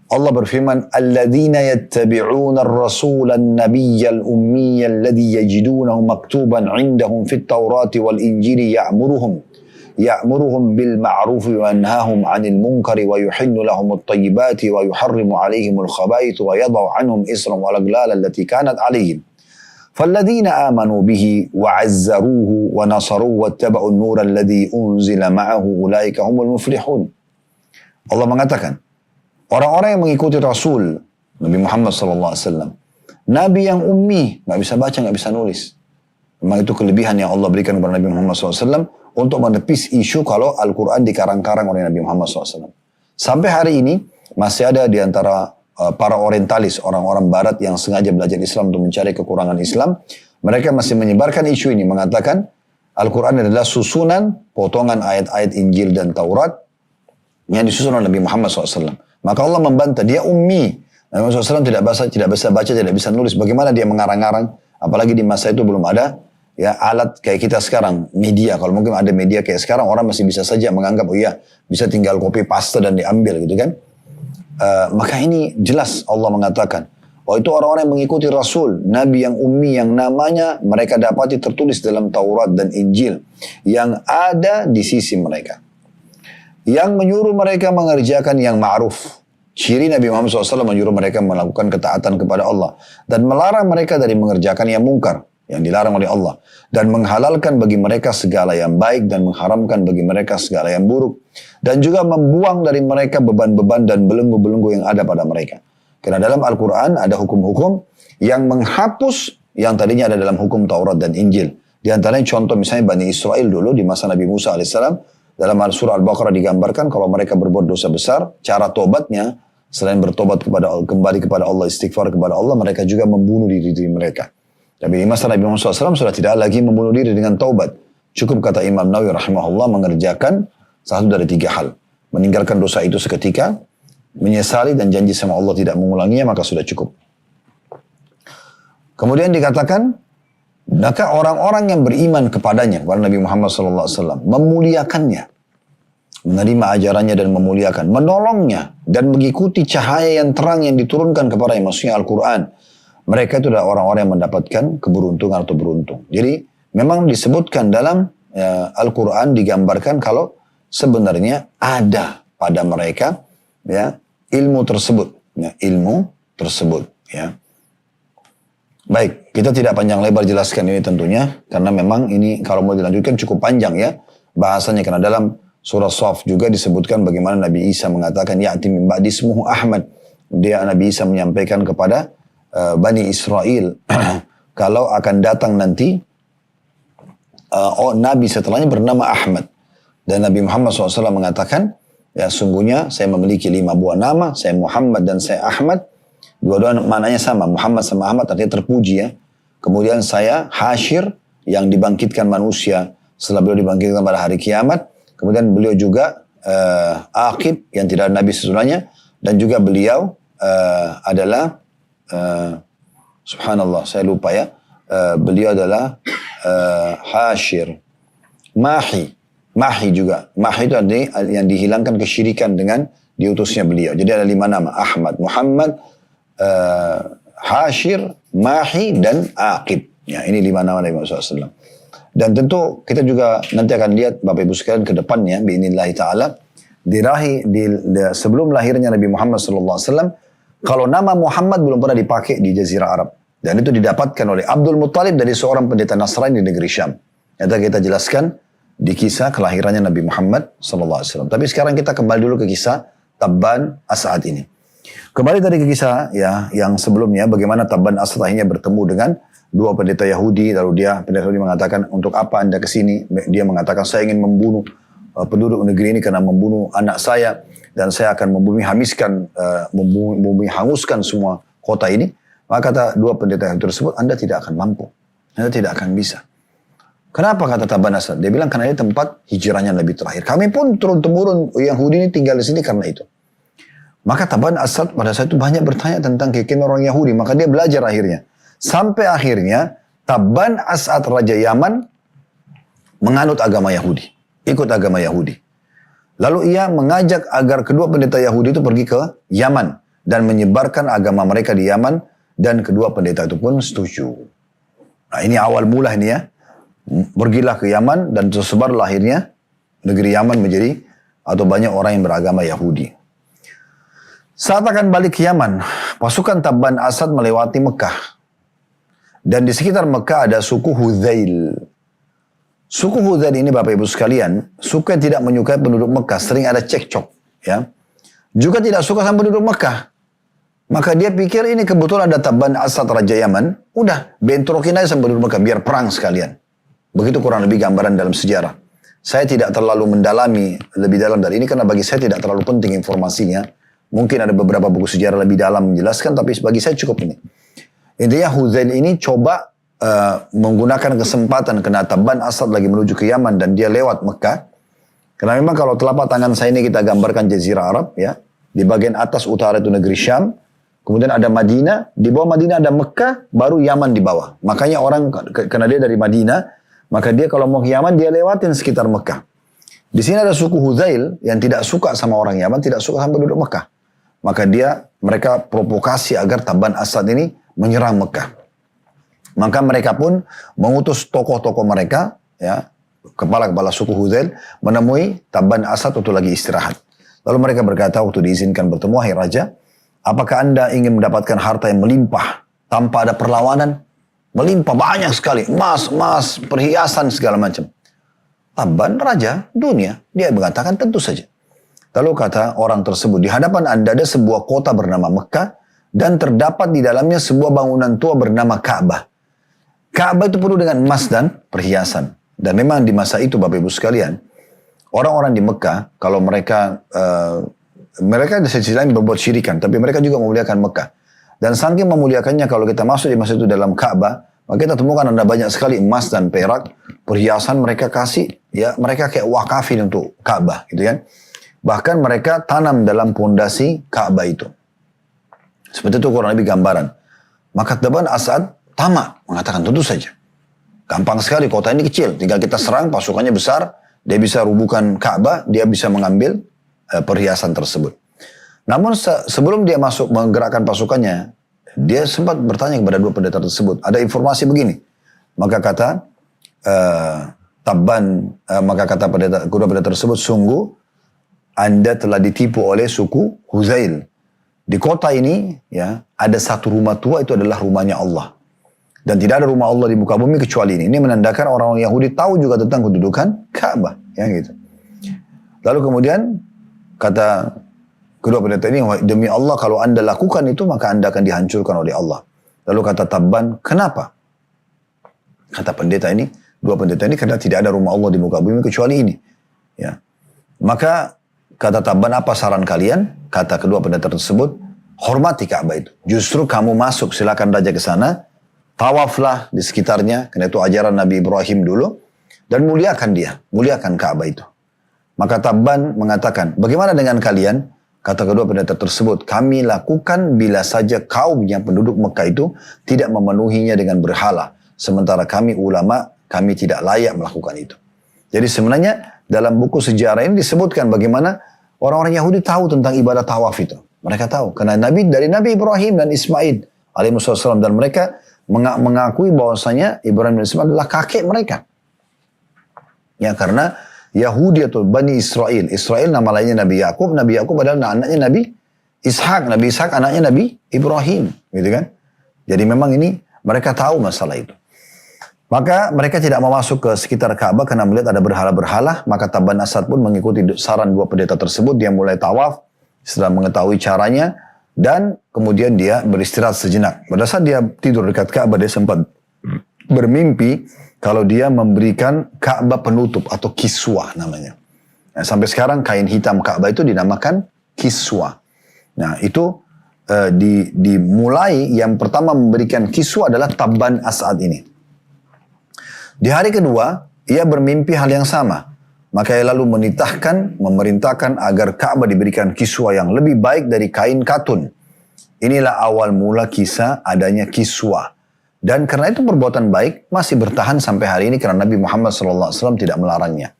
Allah berfirman, "Alladzina yattabi'una ar-rasula an-nabiyya al-ummiyya alladhi yajidunahu maktuban 'indahum fit Taurati wal Injili ya'muruhum bil ma'ruf wa yanhahum 'anil munkari wa yuhillu lahum at-tayyibati wa yuharrimu 'alayhim al-khaba'ith wa yadh'u 'anhum isran wal aghlal allati kanat 'alayhim." فالذين آمنوا به وعزروه ونصروه واتبعوا النور الذي أنزل معه أولئك هم المفلحون. Allah mengatakan, orang-orang yang mengikuti Rasul Nabi Muhammad SAW, Nabi yang ummi, nggak bisa baca, nggak bisa nulis. Memang itu kelebihan yang Allah berikan kepada Nabi Muhammad SAW untuk menepis isu kalau Al-Quran dikarang-karang oleh Nabi Muhammad SAW. Sampai hari ini masih ada di antara para orientalis, orang-orang barat yang sengaja belajar Islam untuk mencari kekurangan Islam, mereka masih menyebarkan isu ini, mengatakan Al-Quran adalah susunan potongan ayat-ayat Injil dan Taurat yang disusun oleh Nabi Muhammad SAW. Maka Allah membantah, dia ummi. Nabi Muhammad SAW tidak bisa baca, tidak bisa nulis. Bagaimana dia mengarang-arang? Apalagi di masa itu belum ada ya alat kayak kita sekarang, media. Kalau mungkin ada media kayak sekarang, orang masih bisa saja menganggap, oh iya, bisa tinggal copy paste dan diambil gitu kan. Maka ini jelas Allah mengatakan, oh itu orang-orang yang mengikuti Rasul, Nabi yang ummi, yang namanya mereka dapati tertulis dalam Taurat dan Injil, yang ada di sisi mereka. Yang menyuruh mereka mengerjakan yang ma'ruf. Ciri Nabi Muhammad SAW menyuruh mereka melakukan ketaatan kepada Allah. Dan melarang mereka dari mengerjakan yang mungkar, yang dilarang oleh Allah. Dan menghalalkan bagi mereka segala yang baik dan mengharamkan bagi mereka segala yang buruk. Dan juga membuang dari mereka beban-beban dan belenggu-belenggu yang ada pada mereka. Karena dalam Al-Quran ada hukum-hukum yang menghapus yang tadinya ada dalam hukum Taurat dan Injil. Di antaranya contoh misalnya Bani Israel dulu di masa Nabi Musa AS. Dalam surah Al-Baqarah digambarkan kalau mereka berbuat dosa besar, cara tobatnya selain bertobat kembali kepada Allah, istighfar kepada Allah, mereka juga membunuh diri mereka. Tapi di masa Nabi Muhammad SAW sudah tidak lagi membunuh diri dengan taubat. Cukup kata Imam Nawawi rahimahullah mengerjakan satu dari 3 hal. Meninggalkan dosa itu seketika, menyesali dan janji sama Allah tidak mengulanginya, maka sudah cukup. Kemudian dikatakan, maka orang-orang yang beriman kepadanya, kepada Nabi Muhammad SAW, memuliakannya. menerima ajarannya dan memuliakan, menolongnya dan mengikuti cahaya yang terang yang diturunkan kepada yang maksudnya Al-Quran. Mereka itu adalah orang-orang yang mendapatkan keberuntungan atau beruntung. Jadi memang disebutkan dalam Al-Quran digambarkan kalau sebenarnya ada pada mereka ya ilmu tersebut, ya, ilmu tersebut. Ya. Baik, kita tidak panjang lebar jelaskan ini tentunya karena memang ini kalau mau dilanjutkan cukup panjang ya bahasanya karena dalam surah Shaf juga disebutkan bagaimana Nabi Isa mengatakan ya'ti min ba'di ismuhu Ahmad. Dia Nabi Isa menyampaikan kepada Bani Israel kalau akan datang nanti Nabi setelahnya bernama Ahmad. Dan Nabi Muhammad SAW mengatakan ya sungguhnya saya memiliki 5 buah nama, saya Muhammad dan saya Ahmad. Dua-dua maknanya sama, Muhammad sama Ahmad artinya terpuji ya. Kemudian saya Hasyir yang dibangkitkan manusia setelah beliau dibangkitkan pada hari kiamat. Kemudian beliau juga Aqib yang tidak ada Nabi sesudahnya. Dan juga beliau adalah, subhanallah saya lupa ya, beliau adalah Hasyir. Mahi juga. Mahi itu artinya yang dihilangkan kesyirikan dengan diutusnya beliau. Jadi ada 5 nama. Ahmad, Muhammad, Hasyir, Mahi, dan Aqib. Ya, ini 5 nama Nabi Muhammad SAW. Dan tentu kita juga nanti akan lihat Bapak Ibu sekalian ke depannya biinillahi ta'ala sebelum lahirnya Nabi Muhammad SAW kalau nama Muhammad belum pernah dipakai di Jazirah Arab dan itu didapatkan oleh Abdul Muttalib dari seorang pendeta Nasrani di negeri Syam. Yang kita jelaskan di kisah kelahirannya Nabi Muhammad SAW. Tapi sekarang kita kembali dulu ke kisah Tabban As'ad ini. Kembali tadi ke kisah ya yang sebelumnya bagaimana Tabban As'ad akhirnya bertemu dengan 2 pendeta Yahudi, lalu pendeta Yahudi mengatakan, untuk apa anda kesini? Dia mengatakan, saya ingin membunuh penduduk negeri ini karena membunuh anak saya, dan saya akan hanguskan semua kota ini. Maka kata 2 pendeta Yahudi tersebut, anda tidak akan mampu, anda tidak akan bisa. Kenapa kata Tabban As'ad? Dia bilang, karena ini tempat hijrahnya Nabi terakhir. Kami pun turun-temurun Yahudi ini tinggal di sini karena itu. Maka Tabban As'ad pada saat itu banyak bertanya tentang keyakinan orang Yahudi, maka dia belajar akhirnya. Sampai akhirnya Tabban As'ad Raja Yaman menganut agama Yahudi. Ikut agama Yahudi. Lalu ia mengajak agar kedua pendeta Yahudi itu pergi ke Yaman. Dan menyebarkan agama mereka di Yaman. Dan kedua pendeta itu pun setuju. Nah ini awal mula ini ya. Pergilah ke Yaman dan tersebarlah akhirnya negeri Yaman menjadi atau banyak orang yang beragama Yahudi. Saat akan balik ke Yaman, pasukan Tabban As'ad melewati Mekah. Dan di sekitar Mekah ada suku Hudzail. Suku Hudzail ini Bapak Ibu sekalian, suku yang tidak menyukai penduduk Mekah, sering ada cekcok. Ya. Juga tidak suka sama penduduk Mekah. Maka dia pikir ini kebetulan ada Tabban As'ad Raja Yaman, udah bentrokin aja sama penduduk Mekah, biar perang sekalian. Begitu kurang lebih gambaran dalam sejarah. Saya tidak terlalu mendalami lebih dalam dari ini, karena bagi saya tidak terlalu penting informasinya. Mungkin ada beberapa buku sejarah lebih dalam menjelaskan, tapi bagi saya cukup ini. Intinya Hudzail ini coba menggunakan kesempatan karena Tabban As'ad lagi menuju ke Yaman dan dia lewat Mekah. Karena memang kalau telapak tangan saya ini kita gambarkan Jazirah Arab ya. Di bagian atas utara itu negeri Syam. Kemudian ada Madinah. Di bawah Madinah ada Mekah. Baru Yaman di bawah. Makanya orang karena dia dari Madinah. Maka dia kalau mau ke Yaman dia lewatin sekitar Mekah. Di sini ada suku Hudzail yang tidak suka sama orang Yaman. Tidak suka sama penduduk Mekah. Maka mereka provokasi agar Tabban As'ad ini menyerang Mekah. Maka mereka pun mengutus tokoh-tokoh mereka, ya, kepala-kepala suku Hudzail, menemui Tabban As'ad untuk lagi istirahat. Lalu mereka berkata waktu diizinkan bertemu, "Hai Raja, apakah anda ingin mendapatkan harta yang melimpah tanpa ada perlawanan?" Melimpah banyak sekali, emas, perhiasan segala macam. Tabban Raja dunia, dia mengatakan tentu saja. Lalu kata orang tersebut, di hadapan anda ada sebuah kota bernama Mekah, dan terdapat di dalamnya sebuah bangunan tua bernama Ka'bah. Ka'bah itu penuh dengan emas dan perhiasan. Dan memang di masa itu Bapak Ibu sekalian, orang-orang di Mekah, kalau mereka di sisi lain berbuat syirikan, tapi mereka juga memuliakan Mekah. Dan saking memuliakannya kalau kita masuk di masa itu dalam Ka'bah, maka kita temukan ada banyak sekali emas dan perak, perhiasan mereka kasih, ya mereka kayak wakafin untuk Ka'bah gitu kan. Bahkan mereka tanam dalam pondasi Ka'bah itu. Seperti itu kurang lebih gambaran. Maka Tabban As'ad tamak, mengatakan tentu saja. Gampang sekali, kota ini kecil. Tinggal kita serang, pasukannya besar. dia bisa rubuhkan Ka'bah, dia bisa mengambil perhiasan tersebut. Namun sebelum dia masuk menggerakkan pasukannya, dia sempat bertanya kepada dua pendeta tersebut. Ada informasi begini. Maka kata maka kata kedua pendeta tersebut, sungguh Anda telah ditipu oleh suku Huzail. Di kota ini ya ada satu rumah tua, itu adalah rumahnya Allah. Dan tidak ada rumah Allah di muka bumi kecuali ini. Ini menandakan orang-orang Yahudi tahu juga tentang kedudukan Ka'bah, ya gitu. Lalu kemudian kata kedua pendeta ini, demi Allah kalau Anda lakukan itu maka Anda akan dihancurkan oleh Allah. Lalu kata Tabban, kenapa? Kata pendeta ini, dua pendeta ini, karena tidak ada rumah Allah di muka bumi kecuali ini. Ya. Maka kata Tabban, apa saran kalian? Kata kedua pendeta tersebut, hormati Ka'bah itu. Justru kamu masuk, silakan raja ke sana, tawaflah di sekitarnya, karena itu ajaran Nabi Ibrahim dulu, dan muliakan dia, muliakan Ka'bah itu. Maka Tabban mengatakan, bagaimana dengan kalian? Kata kedua pendeta tersebut, kami lakukan bila saja kaum yang penduduk Mekah itu tidak memenuhinya dengan berhala. Sementara kami ulama, kami tidak layak melakukan itu. Jadi sebenarnya dalam buku sejarah ini disebutkan bagaimana orang-orang Yahudi tahu tentang ibadah tawaf itu. Mereka tahu. Karena dari Nabi Ibrahim dan Ismail alaihissalam, dan mereka mengakui bahwasanya Ibrahim dan Ismail adalah kakek mereka. Ya, karena Yahudi atau Bani Israel. Israel nama lainnya Nabi Yakub. Nabi Yakub adalah anaknya Nabi Ishak. Nabi Ishak anaknya Nabi Ibrahim. Gitu kan? Jadi memang ini mereka tahu masalah itu. Maka mereka tidak mau masuk ke sekitar Ka'bah karena melihat ada berhala-berhala. Maka Tabban Asad pun mengikuti saran dua pendeta tersebut. Dia mulai tawaf setelah mengetahui caranya. Dan kemudian dia beristirahat sejenak. Pada saat dia tidur dekat Ka'bah, dia sempat bermimpi kalau dia memberikan Ka'bah penutup atau kiswah namanya. Nah, sampai sekarang kain hitam Ka'bah itu dinamakan kiswah. Nah itu dimulai yang pertama memberikan kiswah adalah Tabban As'ad ini. Di hari kedua ia bermimpi hal yang sama. Maka ia lalu memerintahkan agar Ka'bah diberikan kiswah yang lebih baik dari kain katun. Inilah awal mula kisah adanya kiswah. Dan karena itu perbuatan baik masih bertahan sampai hari ini karena Nabi Muhammad SAW tidak melarangnya.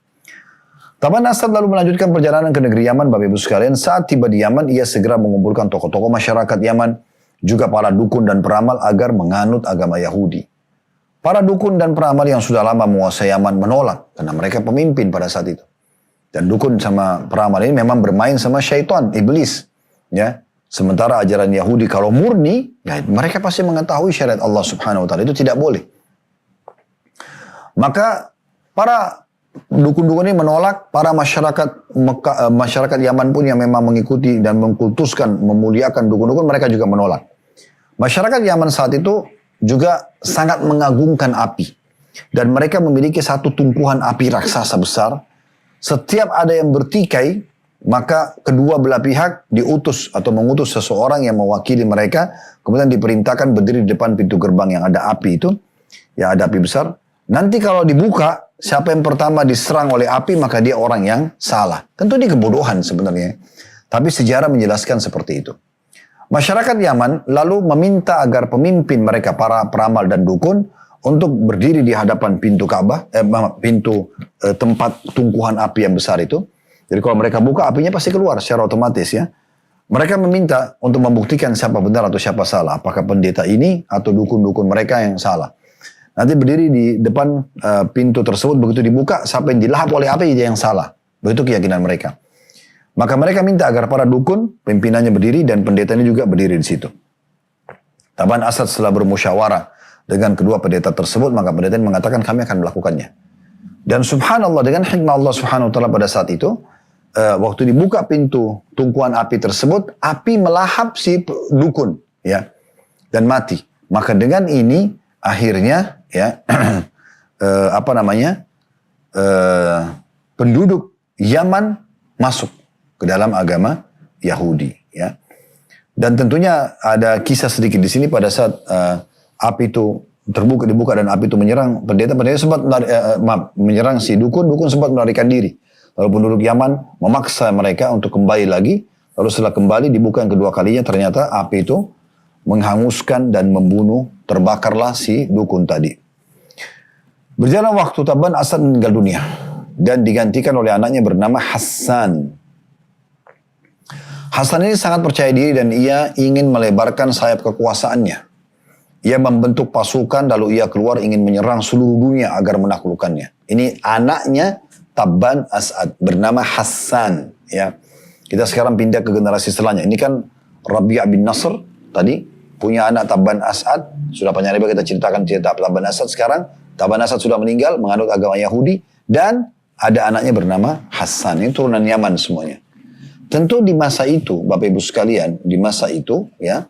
Tabban Asad lalu melanjutkan perjalanan ke negeri Yaman. Bapak Ibu sekalian, saat tiba di Yaman, ia segera mengumpulkan tokoh-tokoh masyarakat Yaman, juga para dukun dan peramal agar menganut agama Yahudi. Para dukun dan peramal yang sudah lama menguasai Yaman menolak karena mereka pemimpin pada saat itu. Dan dukun sama peramal ini memang bermain sama syaitan, iblis. Ya. Sementara ajaran Yahudi kalau murni, ya mereka pasti mengetahui syariat Allah Subhanahu wa taala, itu tidak boleh. Maka para dukun-dukun ini menolak, para masyarakat Yaman pun yang memang mengikuti dan mengkultuskan, memuliakan dukun-dukun, mereka juga menolak. Masyarakat Yaman saat itu juga sangat mengagungkan api. Dan mereka memiliki satu tumpuan api raksasa besar. Setiap ada yang bertikai, maka kedua belah pihak diutus atau mengutus seseorang yang mewakili mereka, kemudian diperintahkan berdiri di depan pintu gerbang yang ada api itu, ya ada api besar. Nanti kalau dibuka, siapa yang pertama diserang oleh api, maka dia orang yang salah. Tentu ini kebodohan sebenarnya. Tapi sejarah menjelaskan seperti itu. Masyarakat Yaman lalu meminta agar pemimpin mereka, para peramal dan dukun, untuk berdiri di hadapan pintu Ka'bah, tempat tungkuhan api yang besar itu. Jadi kalau mereka buka, apinya pasti keluar secara otomatis ya. Mereka meminta untuk membuktikan siapa benar atau siapa salah. Apakah pendeta ini atau dukun-dukun mereka yang salah. Nanti berdiri di depan pintu tersebut, begitu dibuka, siapa yang dilahap oleh api dia yang salah. Begitu keyakinan mereka. Maka mereka minta agar para dukun, pimpinannya berdiri dan pendeta ini juga berdiri di situ. Tabban Asad setelah bermusyawarah dengan kedua pendeta tersebut, maka pendeta ini mengatakan kami akan melakukannya. Dan subhanallah, dengan hikmah Allah Subhanahu wa taala pada saat itu, waktu dibuka pintu tungkuan api tersebut, api melahap si dukun, ya, dan mati. Maka dengan ini akhirnya, ya, penduduk Yaman masuk ke dalam agama Yahudi, ya. Dan tentunya ada kisah sedikit di sini pada saat api itu dibuka dan api itu menyerang pendeta sempat menyerang si dukun sempat melarikan diri. Lalu penduduk Yaman memaksa mereka untuk kembali lagi. Lalu setelah kembali dibuka yang kedua kalinya, ternyata api itu menghanguskan dan membunuh, terbakarlah si dukun tadi. Berjalan waktu, Tabban Asad meninggal dunia. dan digantikan oleh anaknya bernama Hassan. Hassan ini sangat percaya diri dan ia ingin melebarkan sayap kekuasaannya. Ia membentuk pasukan lalu ia keluar ingin menyerang seluruh dunia agar menaklukkannya. Ini anaknya Tabban As'ad bernama Hassan. Ya, kita sekarang pindah ke generasi setelahnya. Ini kan Rabi' bin Nasr tadi punya anak Tabban As'ad. Sudah panjang lebar kita ceritakan cerita Tabban As'ad. Sekarang Tabban As'ad sudah meninggal menganut agama Yahudi dan ada anaknya bernama Hassan. Ini turunan Yaman semuanya. Tentu di masa itu, Bapak Ibu sekalian, di masa itu ya,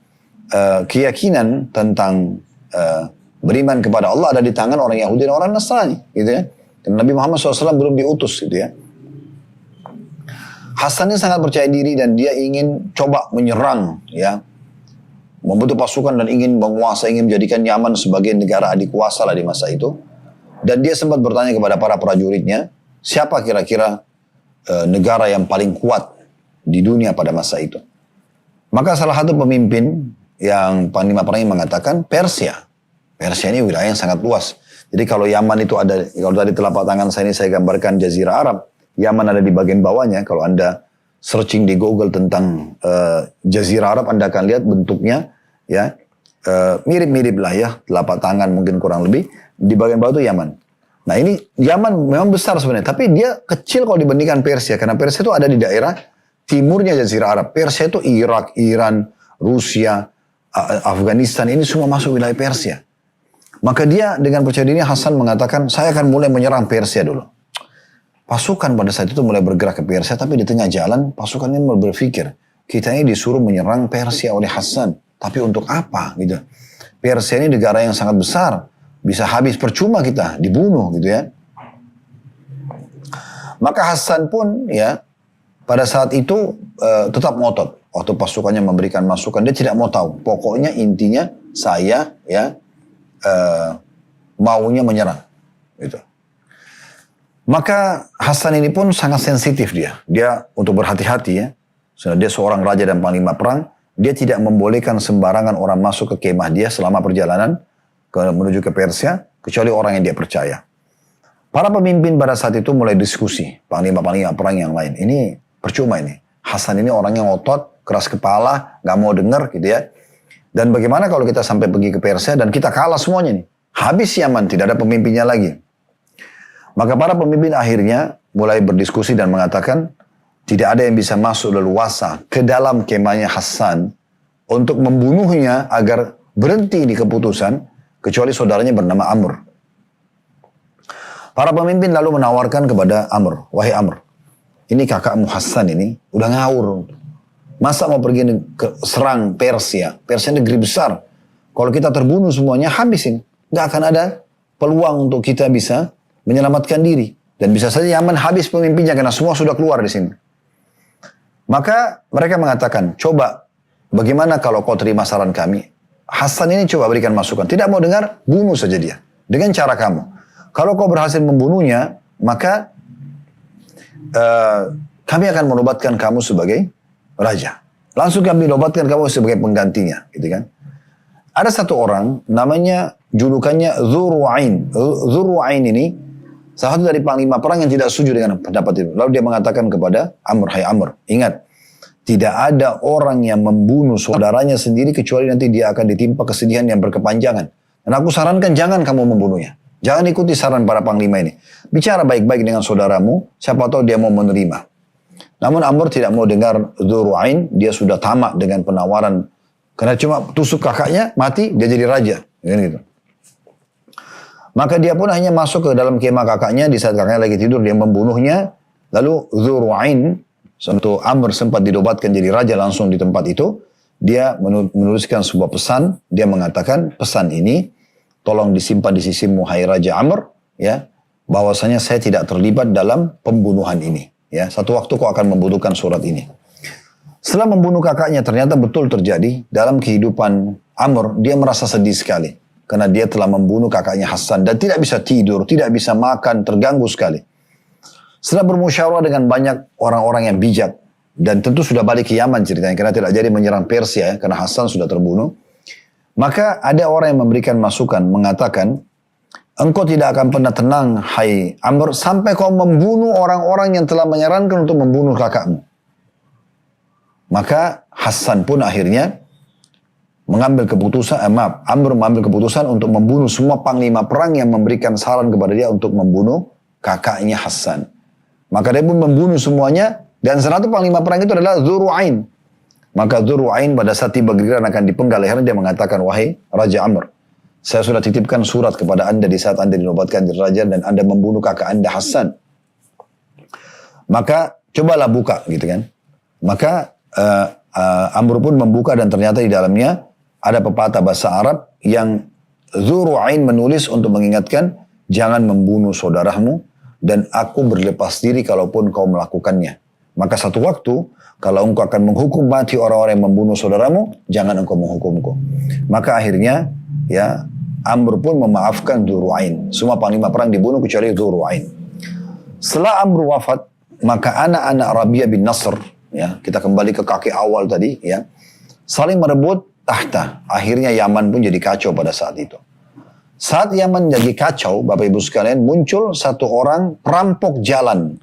keyakinan tentang beriman kepada Allah ada di tangan orang Yahudi dan orang Nasrani, gitu ya. Dan Nabi Muhammad SAW belum diutus, gitu ya. Hasan ini sangat percaya diri dan dia ingin coba menyerang, ya, membentuk pasukan dan ingin menguasai, ingin menjadikan Yaman sebagai negara adik kuasa lah di masa itu. Dan dia sempat bertanya kepada para prajuritnya, siapa kira-kira negara yang paling kuat di dunia pada masa itu? Maka salah satu pemimpin yang panglima perang mengatakan Persia. Persia ini wilayah yang sangat luas. Jadi kalau Yaman itu ada, kalau tadi telapak tangan saya ini saya gambarkan Jazirah Arab. Yaman ada di bagian bawahnya. Kalau Anda searching di Google tentang Jazirah Arab, Anda akan lihat bentuknya ya mirip-mirip lah ya. Telapak tangan mungkin kurang lebih. Di bagian bawah itu Yaman. Nah ini Yaman memang besar sebenarnya. Tapi dia kecil kalau dibandingkan Persia. Karena Persia itu ada di daerah timurnya Jazirah Arab. Persia itu Irak, Iran, Rusia, Afghanistan, ini semua masuk wilayah Persia. Maka dia dengan percaya diri Hasan mengatakan, saya akan mulai menyerang Persia dulu. Pasukan pada saat itu mulai bergerak ke Persia, tapi di tengah jalan pasukan ini mulai berpikir, kita ini disuruh menyerang Persia oleh Hasan, tapi untuk apa? Gitu. Persia ini negara yang sangat besar, bisa habis percuma kita dibunuh, gitu ya. Maka Hasan pun ya pada saat itu tetap ngotot. Waktu pasukannya memberikan masukan, dia tidak mau tahu. Pokoknya intinya saya ya maunya menyerang. Gitu. Maka Hasan ini pun sangat sensitif dia. Dia untuk berhati-hati ya. Dia seorang raja dan panglima perang. Dia tidak membolehkan sembarangan orang masuk ke kemah dia selama perjalanan menuju ke Persia. Kecuali orang yang dia percaya. Para pemimpin pada saat itu mulai diskusi. Panglima-panglima perang yang lain. Ini percuma ini. Hasan ini orang yang otot, keras kepala, gak mau dengar gitu ya. Dan bagaimana kalau kita sampai pergi ke Persia dan kita kalah semuanya nih. Habis Yaman, tidak ada pemimpinnya lagi. Maka para pemimpin akhirnya mulai berdiskusi dan mengatakan, tidak ada yang bisa masuk leluasa ke dalam kemahnya Hasan untuk membunuhnya agar berhenti di keputusan, kecuali saudaranya bernama Amr. Para pemimpin lalu menawarkan kepada Amr, wahai Amr, ini kakakmu Hasan ini udah ngawur. Masa mau pergi ke serang Persia? Persia negeri besar. Kalau kita terbunuh semuanya habisin. Gak akan ada peluang untuk kita bisa menyelamatkan diri. Dan bisa saja Yaman habis pemimpinnya karena semua sudah keluar di sini. Maka mereka mengatakan, coba bagaimana kalau kau terima saran kami? Hasan ini coba berikan masukan. Tidak mau dengar, bunuh saja dia. Dengan cara kamu. Kalau kau berhasil membunuhnya, maka kami akan menobatkan kamu sebagai raja. Langsung kami nobatkan kamu sebagai penggantinya, gitu kan? Ada satu orang namanya julukannya Dzurru'ain. Dzurru'ain ini salah satu dari panglima perang yang tidak setuju dengan pendapat itu. Lalu dia mengatakan kepada Amr, hai Amr, ingat, tidak ada orang yang membunuh saudaranya sendiri kecuali nanti dia akan ditimpa kesedihan yang berkepanjangan. Dan aku sarankan jangan kamu membunuhnya. Jangan ikuti saran para panglima ini. Bicara baik-baik dengan saudaramu, siapa tahu dia mau menerima. Namun Amr tidak mau dengar Dzurru'ain, dia sudah tamak dengan penawaran. Karena cuma tusuk kakaknya, mati, dia jadi raja. Gitu. Maka dia pun hanya masuk ke dalam kemah kakaknya, di saat kakaknya lagi tidur, dia membunuhnya. Lalu Dzurru'ain, untuk Amr sempat didobatkan jadi raja langsung di tempat itu, dia menuliskan sebuah pesan, dia mengatakan, pesan ini, tolong disimpan di sisimu, hai Raja Amr, ya, bahwasanya saya tidak terlibat dalam pembunuhan ini. Ya, satu waktu kau akan membutuhkan surat ini. Setelah membunuh kakaknya, ternyata betul terjadi dalam kehidupan Amr, dia merasa sedih sekali. Karena dia telah membunuh kakaknya Hasan dan tidak bisa tidur, tidak bisa makan, terganggu sekali. Setelah bermusyawarah dengan banyak orang-orang yang bijak, dan tentu sudah balik ke Yaman ceritanya, karena tidak jadi menyerang Persia, ya, karena Hasan sudah terbunuh. Maka ada orang yang memberikan masukan, mengatakan, engkau tidak akan pernah tenang, hai Amr, sampai kau membunuh orang-orang yang telah menyarankan untuk membunuh kakakmu. Maka Hasan pun akhirnya mengambil keputusan, Amr mengambil keputusan untuk membunuh semua panglima perang yang memberikan saran kepada dia untuk membunuh kakaknya Hasan. Maka dia pun membunuh semuanya, dan salah satu panglima perang itu adalah Dzurru'ain. Maka Dzurru'ain pada saat tiba giliran akan dipenggal lehernya, dia mengatakan, wahai Raja Amr, saya sudah titipkan surat kepada anda di saat anda dinobatkan jadi raja dan anda membunuh kakak anda Hasan. Maka cobalah buka gitu kan. Maka Amr pun membuka dan ternyata di dalamnya ada pepatah bahasa Arab yang Dzurru'ain menulis untuk mengingatkan, jangan membunuh saudaramu dan aku berlepas diri kalaupun kau melakukannya. Maka satu waktu kalau engkau akan menghukum mati orang-orang yang membunuh saudaramu, jangan engkau menghukumku. Maka akhirnya ya Amr pun memaafkan Dzurru'ain. Semua panglima perang dibunuh kecuali Dzurru'ain. Setelah Amr wafat, maka anak-anak Rabi'ah bin Nasr, ya, kita kembali ke kakek awal tadi, ya, saling merebut tahta. Akhirnya Yaman pun jadi kacau pada saat itu. Saat Yaman jadi kacau, Bapak Ibu sekalian, muncul satu orang perampok jalan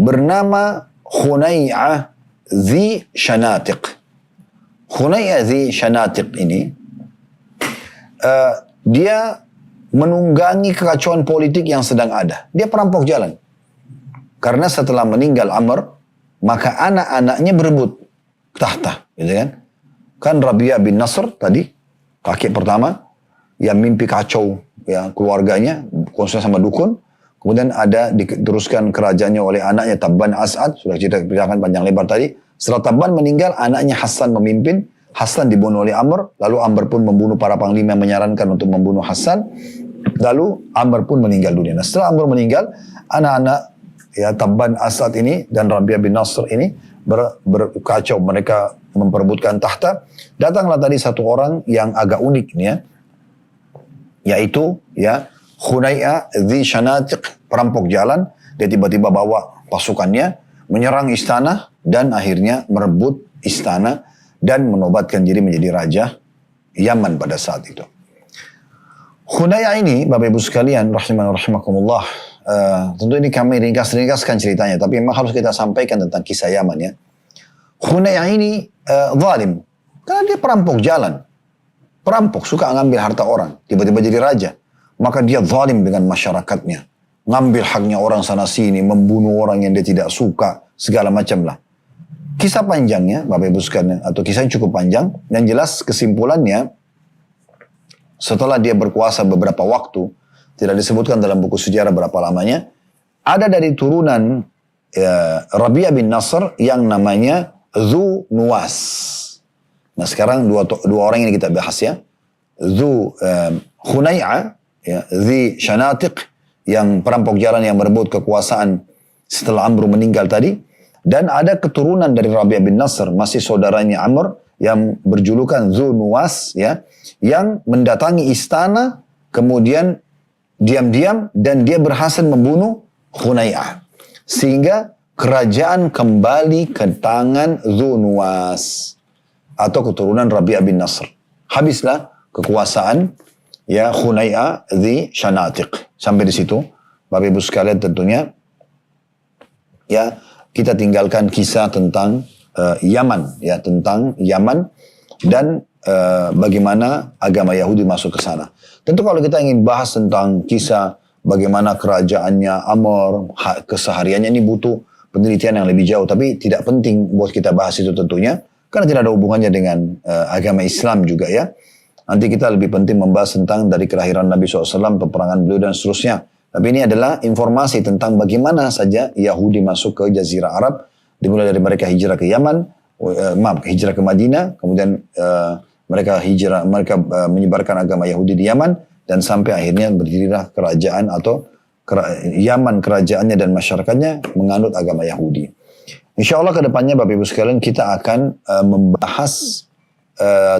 bernama Khunay'ah Dzi Shanatiq. Khunay'ah Dzi Shanatiq ini dia menunggangi kekacauan politik yang sedang ada. Dia perampok jalan. Karena setelah meninggal Amr, maka anak-anaknya berebut tahta, gitu kan? Kan Rabi'ah bin Nasr tadi, kakek pertama, yang mimpi kacau ya keluarganya, khususnya sama dukun. Kemudian ada diteruskan kerajaannya oleh anaknya Tabban As'ad, sudah ceritakan panjang lebar tadi. Setelah Tabban meninggal, anaknya Hasan memimpin. Hasan dibunuh oleh Amr, lalu Amr pun membunuh para panglima yang menyarankan untuk membunuh Hasan. Lalu Amr pun meninggal dunia. Nah, setelah Amr meninggal, anak-anak ya Tabban As'ad ini dan Rabi'ah bin Nasr ini berkacau, mereka memperebutkan tahta. Datanglah tadi satu orang yang agak unik nih ya, yaitu ya Khunay'ah Dzi Shanatiq, perampok jalan. Dia tiba-tiba bawa pasukannya menyerang istana dan akhirnya merebut istana dan menobatkan diri menjadi raja Yaman pada saat itu. Khunay'ah ini, Bapak Ibu sekalian, rahimakumullah, tentu ini kami ringkas-ringkaskan ceritanya, tapi memang harus kita sampaikan tentang kisah Yaman ya. Khunay'ah ini zalim, karena dia perampok jalan. Perampok, suka ngambil harta orang, tiba-tiba jadi raja. Maka dia zalim dengan masyarakatnya. Ngambil haknya orang sana sini, membunuh orang yang dia tidak suka, segala macam lah. Kisah panjangnya, Bapak Ibu sekalian, atau kisahnya cukup panjang, yang jelas kesimpulannya, setelah dia berkuasa beberapa waktu, tidak disebutkan dalam buku sejarah berapa lamanya, ada dari turunan Rabi'ah bin Nasr yang namanya Dzu Nuwas. Nah sekarang dua orang ini kita bahas ya. Khunay'ah, ya, Dzi Shanatiq, yang perampok jalan yang merebut kekuasaan setelah Amr meninggal tadi. Dan ada keturunan dari Rabi'ah bin Nasr, masih saudaranya Amr, yang berjulukan Dzu Nuwas, ya, yang mendatangi istana, kemudian diam-diam, dan dia berhasil membunuh Khunay'ah. Sehingga kerajaan kembali ke tangan Dzu Nuwas, atau keturunan Rabi'ah bin Nasr. Habislah kekuasaan ya Khunay'ah Dzi Shanatiq. Sampai di situ, Bapak Ibu sekalian, tentunya ya kita tinggalkan kisah tentang Yaman, ya, tentang Yaman dan bagaimana agama Yahudi masuk ke sana. Tentu kalau kita ingin bahas tentang kisah bagaimana kerajaannya Amr, kesehariannya, ini butuh penelitian yang lebih jauh, tapi tidak penting buat kita bahas itu tentunya, karena tidak ada hubungannya dengan agama Islam juga ya. Nanti kita lebih penting membahas tentang dari kelahiran Nabi SAW, peperangan beliau dan seterusnya. Tapi ini adalah informasi tentang bagaimana saja Yahudi masuk ke Jazirah Arab, dimulai dari mereka hijrah ke Yaman, hijrah ke Madinah, kemudian mereka menyebarkan agama Yahudi di Yaman, dan sampai akhirnya berdirilah kerajaan atau Yaman, kerajaannya dan masyarakatnya menganut agama Yahudi. Insya Allah ke depannya Bapak Ibu sekalian kita akan membahas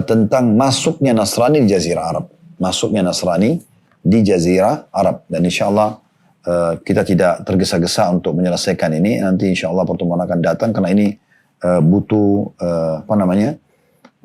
tentang masuknya Nasrani di Jazirah Arab. Masuknya Nasrani di Jazirah Arab. Dan insya Allah kita tidak tergesa-gesa untuk menyelesaikan ini. Nanti insya Allah pertemuan akan datang, karena ini butuh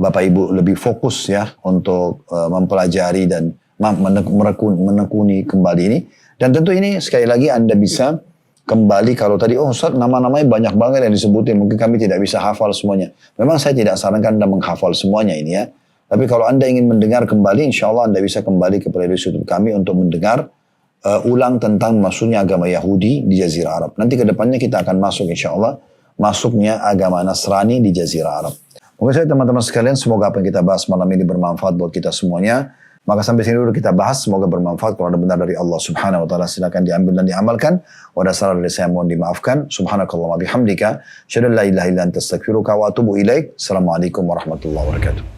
Bapak Ibu lebih fokus ya untuk mempelajari dan menekuni kembali ini. Dan tentu ini sekali lagi Anda bisa kembali kalau tadi, oh Ustaz nama-namanya banyak banget yang disebutin, mungkin kami tidak bisa hafal semuanya. Memang saya tidak sarankan Anda menghafal semuanya ini ya. Tapi kalau Anda ingin mendengar kembali, insya Allah Anda bisa kembali ke playlist YouTube kami untuk mendengar ulang tentang masuknya agama Yahudi di Jazirah Arab. Nanti kedepannya kita akan masuk insya Allah, masuknya agama Nasrani di Jazirah Arab. Mungkin saya teman-teman sekalian, semoga apa yang kita bahas malam ini bermanfaat buat kita semuanya. Maka sampai sini dulu kita bahas, semoga bermanfaat. Kalau ada benar dari Allah subhanahu wa ta'ala, silakan diambil dan diamalkan. Wadah salah dari saya mohon dimaafkan. Subhanakallah wa bihamdika. Asyhadu an la ilaha illa anta astaghfiruka wa atubu ilaik. Assalamualaikum warahmatullahi wabarakatuh.